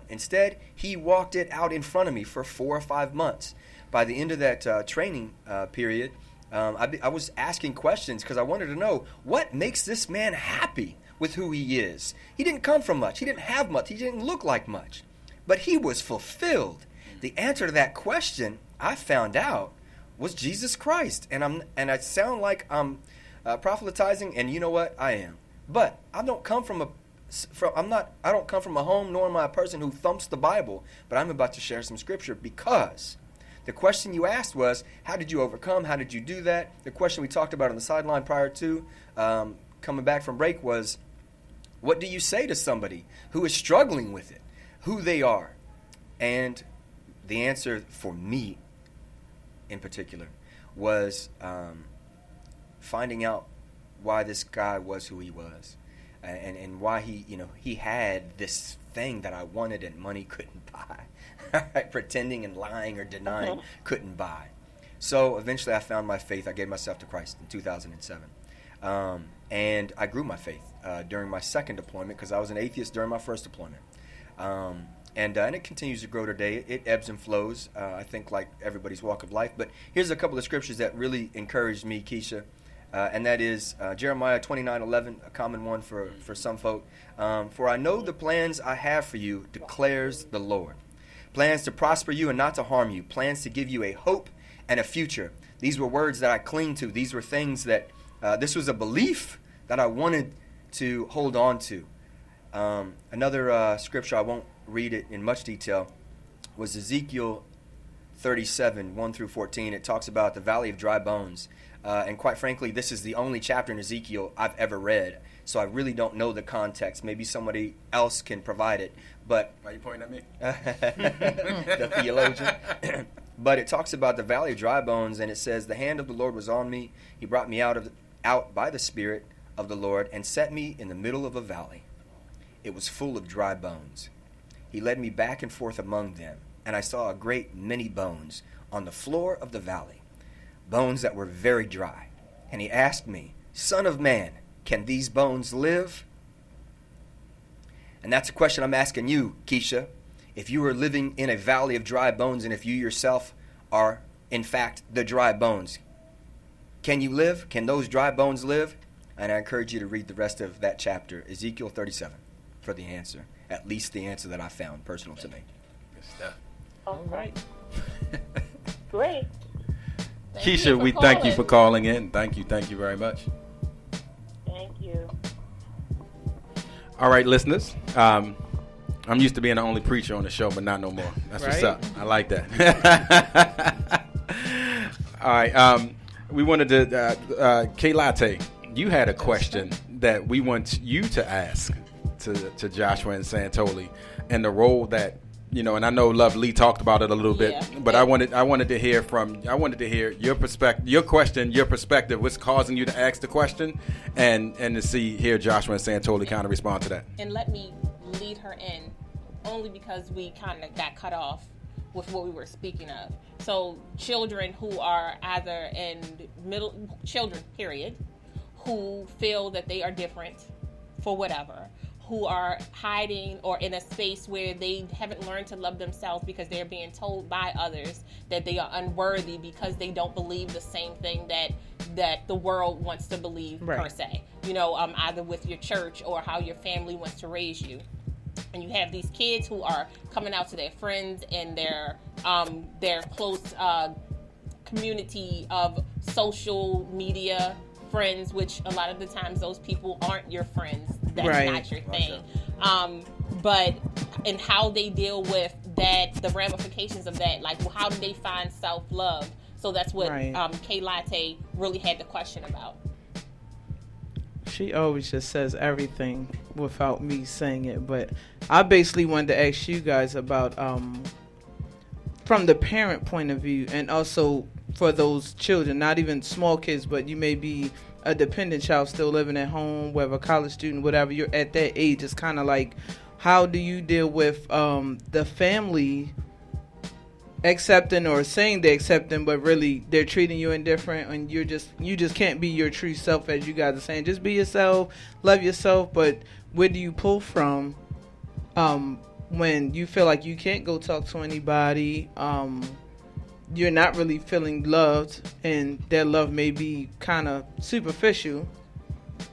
Instead, he walked it out in front of me for 4 or 5 months. By the end of that training period, I was asking questions because I wanted to know what makes this man happy with who he is. He didn't come from much. He didn't have much. He didn't look like much. But he was fulfilled. The answer to that question, I found out, was Jesus Christ. And I sound like I'm proselytizing, and you know what? I am. But I don't come from I don't come from a home, nor am I a person who thumps the Bible. But I'm about to share some scripture because the question you asked was, how did you overcome? How did you do that? The question we talked about on the sideline prior to coming back from break was, what do you say to somebody who is struggling with it, who they are? And the answer for me in particular was finding out why this guy was who he was, and why he had this thing that I wanted and money couldn't buy. Pretending and lying or denying couldn't buy. So eventually I found my faith. I gave myself to Christ in 2007. And I grew my faith during my second deployment because I was an atheist during my first deployment. And it continues to grow today. It ebbs and flows, I think, like everybody's walk of life. But here's a couple of scriptures that really encouraged me, Keisha. And that is Jeremiah 29:11, a common one for some folk. For I know the plans I have for you, declares the Lord. Plans to prosper you and not to harm you. Plans to give you a hope and a future. These were words that I cling to. These were things that, this was a belief that I wanted to hold on to. Another scripture, I won't read it in much detail, was Ezekiel 37, 1 through 14. It talks about the valley of dry bones. And quite frankly, this is the only chapter in Ezekiel I've ever read. So I really don't know the context. Maybe somebody else can provide it. But why are you pointing at me? The theologian. But it talks about the valley of dry bones, and it says, the hand of the Lord was on me. He brought me out by the Spirit of the Lord and set me in the middle of a valley. It was full of dry bones. He led me back and forth among them, and I saw a great many bones on the floor of the valley, bones that were very dry. And he asked me, Son of man, can these bones live? And that's a question I'm asking you, Keisha. If you are living in a valley of dry bones, and if you yourself are, in fact, the dry bones, can you live? Can those dry bones live? And I encourage you to read the rest of that chapter, Ezekiel 37, for the answer. At least the answer that I found personal to me. Good stuff. All right. Great. Keisha, we thank you for calling in. Thank you very much. Thank you. All right, listeners. I'm used to being the only preacher on the show, but not no more. That's what's up. I like that. All right. We wanted to, K-Latte, you had a question that we want you to ask to Joshua and Santoli, and the role that and I know Love Lee talked about it a little bit, but Yeah. I wanted to hear your perspective, your perspective, what's causing you to ask the question, and to hear Joshua and Santoli kind of respond to that. And let me lead her in, only because we kind of got cut off with what we were speaking of. So children who are either in children, period, who feel that they are different for whatever, who are hiding or in a space where they haven't learned to love themselves because they're being told by others that they are unworthy because they don't believe the same thing that the world wants to believe, per se. Either with your church or how your family wants to raise you. And you have these kids who are coming out to their friends and their close community of social media friends, which a lot of the times those people aren't your friends. That's not your thing. But and how they deal with that, the ramifications of that, like how do they find self-love? So that's what K Latte really had the question about. She always just says everything without me saying it, but I basically wanted to ask you guys about from the parent point of view, and also for those children, not even small kids, but you may be a dependent child still living at home, whether a college student, whatever, you're at that age. It's kind of like, how do you deal with the family accepting or saying they're accepting, but really they're treating you indifferent, and you just can't be your true self, as you guys are saying. Just be yourself, love yourself, but where do you pull from when you feel like you can't go talk to anybody, you're not really feeling loved, and their love may be kind of superficial?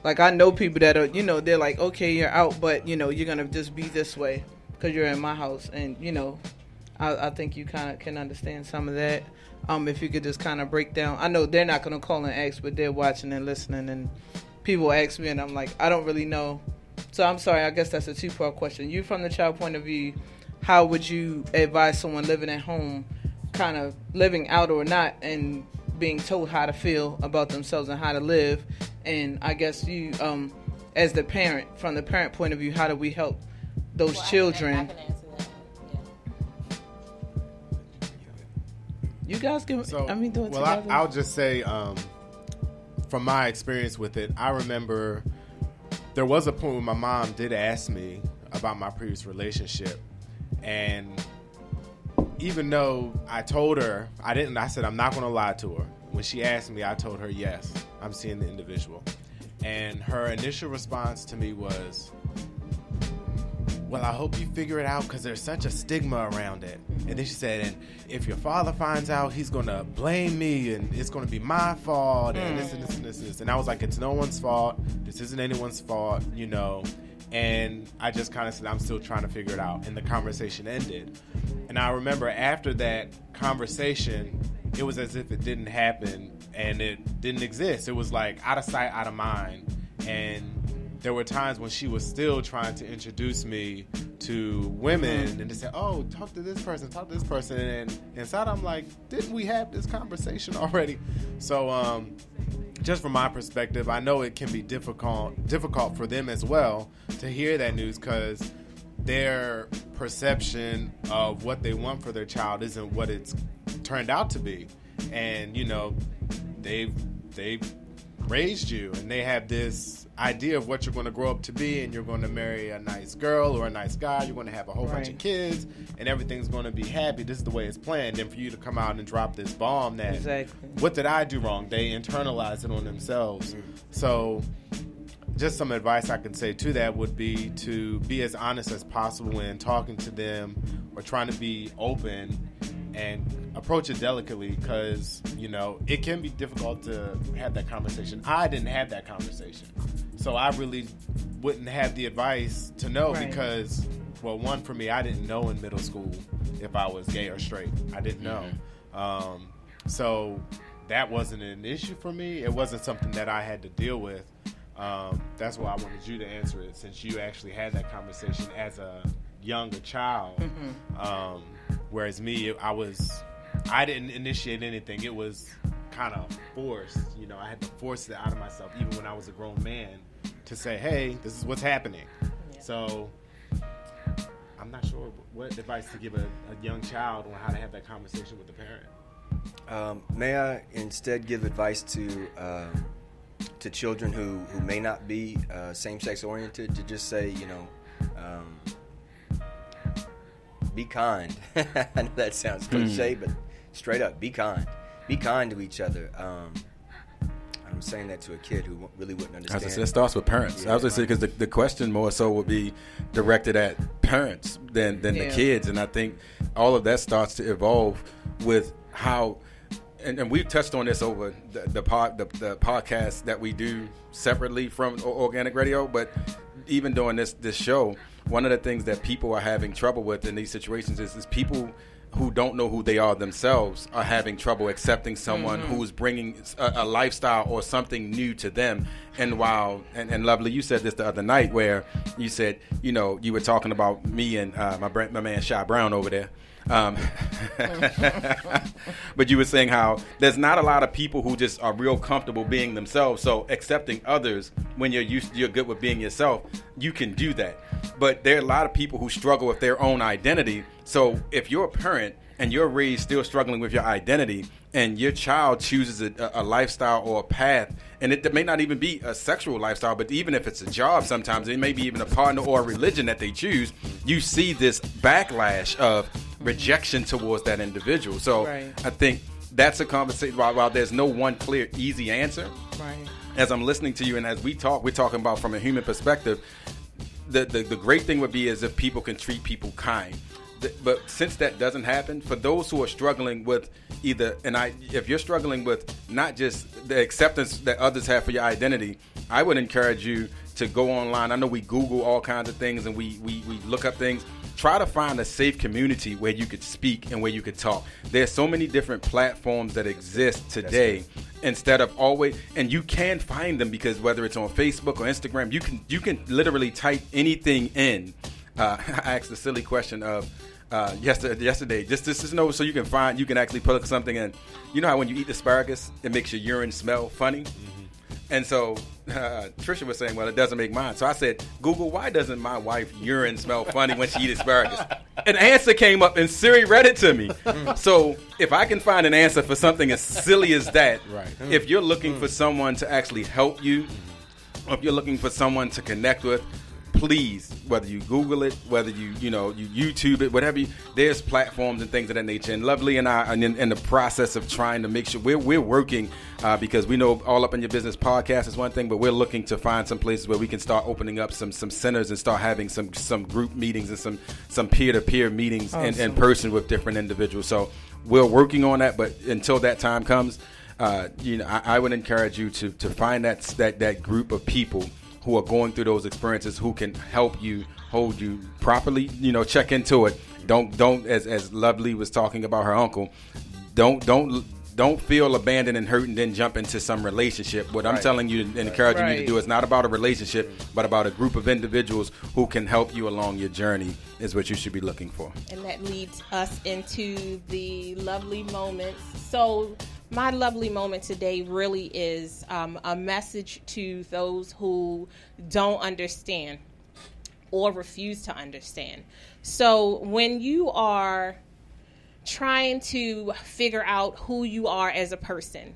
Like, I know people that are, they're like, okay, you're out, but, you're going to just be this way because you're in my house. And, I think you kind of can understand some of that. If you could just kind of break down. I know they're not going to call and ask, but they're watching and listening. And people ask me, and I'm like, I don't really know. So I'm sorry, I guess that's a two-part question. You, from the child point of view, how would you advise someone living at home, kind of living out or not, and being told how to feel about themselves and how to live? And I guess you, as the parent, from the parent point of view, how do we help those children? I can answer that one. Yeah. You guys can, do it together. I'll just say, from my experience with it, I remember there was a point when my mom did ask me about my previous relationship, and even though I told her I said I'm not going to lie to her. When she asked me, I told her, yes, I'm seeing the individual. And her initial response to me was, well, I hope you figure it out because there's such a stigma around it. And then she said, and if your father finds out, he's going to blame me, and it's going to be my fault, and this and this and this and this. And I was like, it's no one's fault. This isn't anyone's fault, And I just kind of said, I'm still trying to figure it out. And the conversation ended. And I remember after that conversation, it was as if it didn't happen and it didn't exist. It was like out of sight, out of mind. And there were times when she was still trying to introduce me to women and to say, oh, talk to this person. And inside I'm like, didn't we have this conversation already? So just from my perspective, I know it can be difficult for them as well to hear that news, because their perception of what they want for their child isn't what it's turned out to be. And, they've raised you, and they have this idea of what you're going to grow up to be, and you're going to marry a nice girl or a nice guy, you're going to have a whole bunch of kids, and everything's going to be happy. This is the way it's planned. And for you to come out and drop this bomb that, what did I do wrong? They internalize it on themselves. So just some advice I can say to that would be to be as honest as possible when talking to them or trying to be open, and approach it delicately, because, it can be difficult to have that conversation. I didn't have that conversation, so I really wouldn't have the advice to know, because, well, one, for me, I didn't know in middle school if I was gay or straight. I didn't know. So that wasn't an issue for me. It wasn't something that I had to deal with. That's why I wanted you to answer it, since you actually had that conversation as a younger child. Whereas me, I didn't initiate anything. It was kind of forced. I had to force it out of myself, even when I was a grown man, to say, hey, this is what's happening. So I'm not sure what advice to give a young child on how to have that conversation with the parent. May I instead give advice to children who may not be same-sex oriented, to just say, be kind. I know that sounds cliche, but straight up, be kind. Be kind to each other. I'm saying that to a kid who really wouldn't understand. As I said, it starts with parents. I was going to say, because the question more so would be directed at parents than the kids. And I think all of that starts to evolve with how, and we've touched on this over the podcast that we do separately from Organic Radio, but even during this show, one of the things that people are having trouble with in these situations is people who don't know who they are themselves are having trouble accepting someone who's bringing a lifestyle or something new to them. And while, and Lovely, you said this the other night where you said, you were talking about me and my man Shy Brown over there. But you were saying how there's not a lot of people who just are real comfortable being themselves. So accepting others when you're good with being yourself, you can do that. But there are a lot of people who struggle with their own identity. So if you're a parent and you're raised still struggling with your identity, and your child chooses a lifestyle or a path, and it may not even be a sexual lifestyle, but even if it's a job, sometimes it may be even a partner or a religion that they choose, you see this backlash of rejection towards that individual. So I think that's a conversation. While there's no one clear, easy answer, as I'm listening to you and as we talk, we're talking about from a human perspective. The great thing would be is if people can treat people kind. But since that doesn't happen, for those who are struggling with if you're struggling with not just the acceptance that others have for your identity, I would encourage you to go online. I know we Google all kinds of things and we look up things. Try to find a safe community where you could speak and where you could talk. There's so many different platforms that exist today. Instead of always, and you can find them because whether it's on Facebook or Instagram, you can literally type anything in. I asked a silly question of yesterday. Just so you can actually put something in. You know how when you eat asparagus, it makes your urine smell funny? And so Trisha was saying, well, it doesn't make mine. So I said, Google, why doesn't my wife urine smell funny when she eats asparagus? An answer came up and Siri read it to me. So if I can find an answer for something as silly as that, if you're looking for someone to actually help you, or if you're looking for someone to connect with, please, whether you Google it, whether you YouTube it, whatever, there's platforms and things of that nature. And Lovely and I are in the process of trying to make sure we're working because we know All Up in Your Business podcast is one thing, but we're looking to find some places where we can start opening up some centers and start having some group meetings and some peer-to-peer meetings in person with different individuals. So we're working on that, but until that time comes, I would encourage you to find that group of people who are going through those experiences, who can help you, hold you properly, check into it. Don't as Lovely was talking about her uncle, don't feel abandoned and hurt and then jump into some relationship. What I'm telling you and encouraging you to do is not about a relationship, but about a group of individuals who can help you along your journey is what you should be looking for. And that leads us into the lovely moments. So my lovely moment today really is a message to those who don't understand or refuse to understand. So when you are trying to figure out who you are as a person,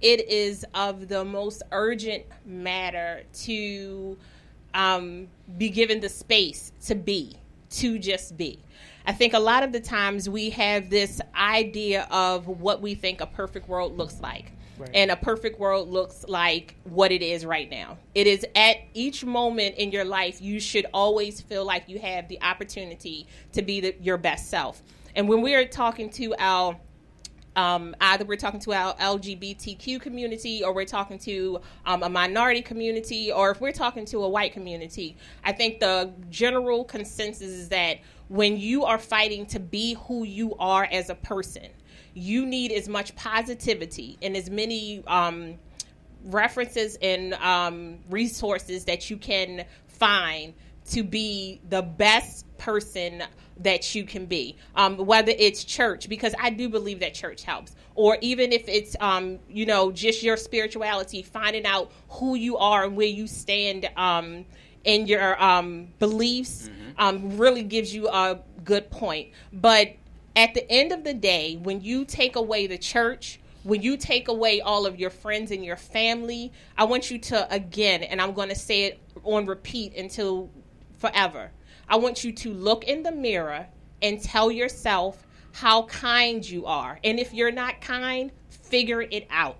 it is of the most urgent matter to be given the space to just be. I think a lot of the times we have this idea of what we think a perfect world looks like. And a perfect world looks like what it is right now. It is at each moment in your life, you should always feel like you have the opportunity to be your best self. And when we are talking to our either we're talking to our LGBTQ community, or we're talking to a minority community, or if we're talking to a white community, I think the general consensus is that when you are fighting to be who you are as a person, you need as much positivity and as many references and resources that you can find to be the best person that you can be, whether it's church, because I do believe that church helps, or even if it's, just your spirituality, finding out who you are and where you stand in your beliefs really gives you a good point. But at the end of the day, when you take away the church, when you take away all of your friends and your family, I want you to, again, and I'm going to say it on repeat until forever, I want you to look in the mirror and tell yourself how kind you are. And if you're not kind, figure it out.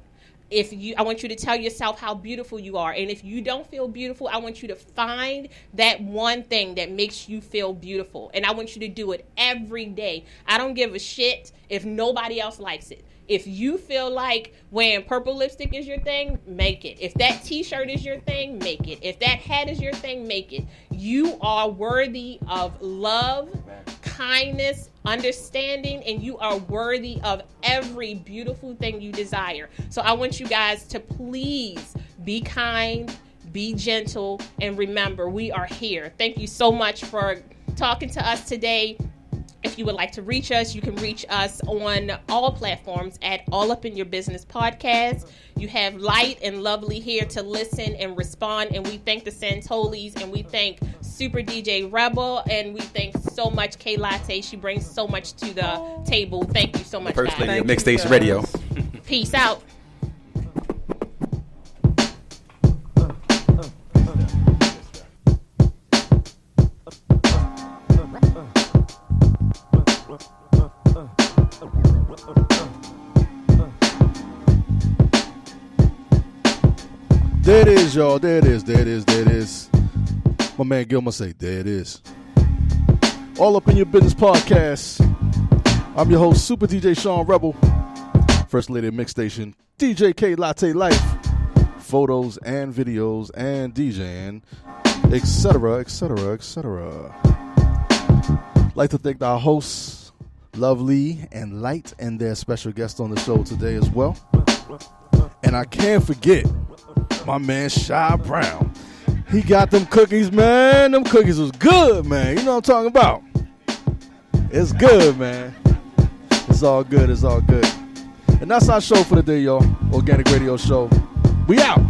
I want you to tell yourself how beautiful you are. And if you don't feel beautiful, I want you to find that one thing that makes you feel beautiful. And I want you to do it every day. I don't give a shit if nobody else likes it. If you feel like wearing purple lipstick is your thing, make it. If that t-shirt is your thing, make it. If that hat is your thing, make it. You are worthy of love, kindness, understanding, and you are worthy of every beautiful thing you desire. So I want you guys to please be kind, be gentle, and remember, we are here. Thank you so much for talking to us today. If you would like to reach us, you can reach us on all platforms at All Up in Your Business Podcast. You have Light and Lovely here to listen and respond, and we thank the Santolis, and we thank Super DJ Rebel, and we thank so much K Latte. She brings so much to the table. Thank you so much, First guys. Lady of Mixstation Radio. Peace out. There it is, y'all. There it is. There it is. There it is. My man Gilmer say, there it is. All Up in Your Business Podcast. I'm your host, Super DJ Sean Rebel. First Lady of Mixstation, DJ K Latte Life. Photos and videos and DJing, etc., etc., etc. Like to thank our hosts, Lovely and Light, and their special guest on the show today as well. And I can't forget my man Shy Brown. He got them cookies, man. Them cookies was good, man. You know what I'm talking about. It's good, man. It's all good. It's all good. And that's our show for the day, y'all. Organic Radio Show. We out.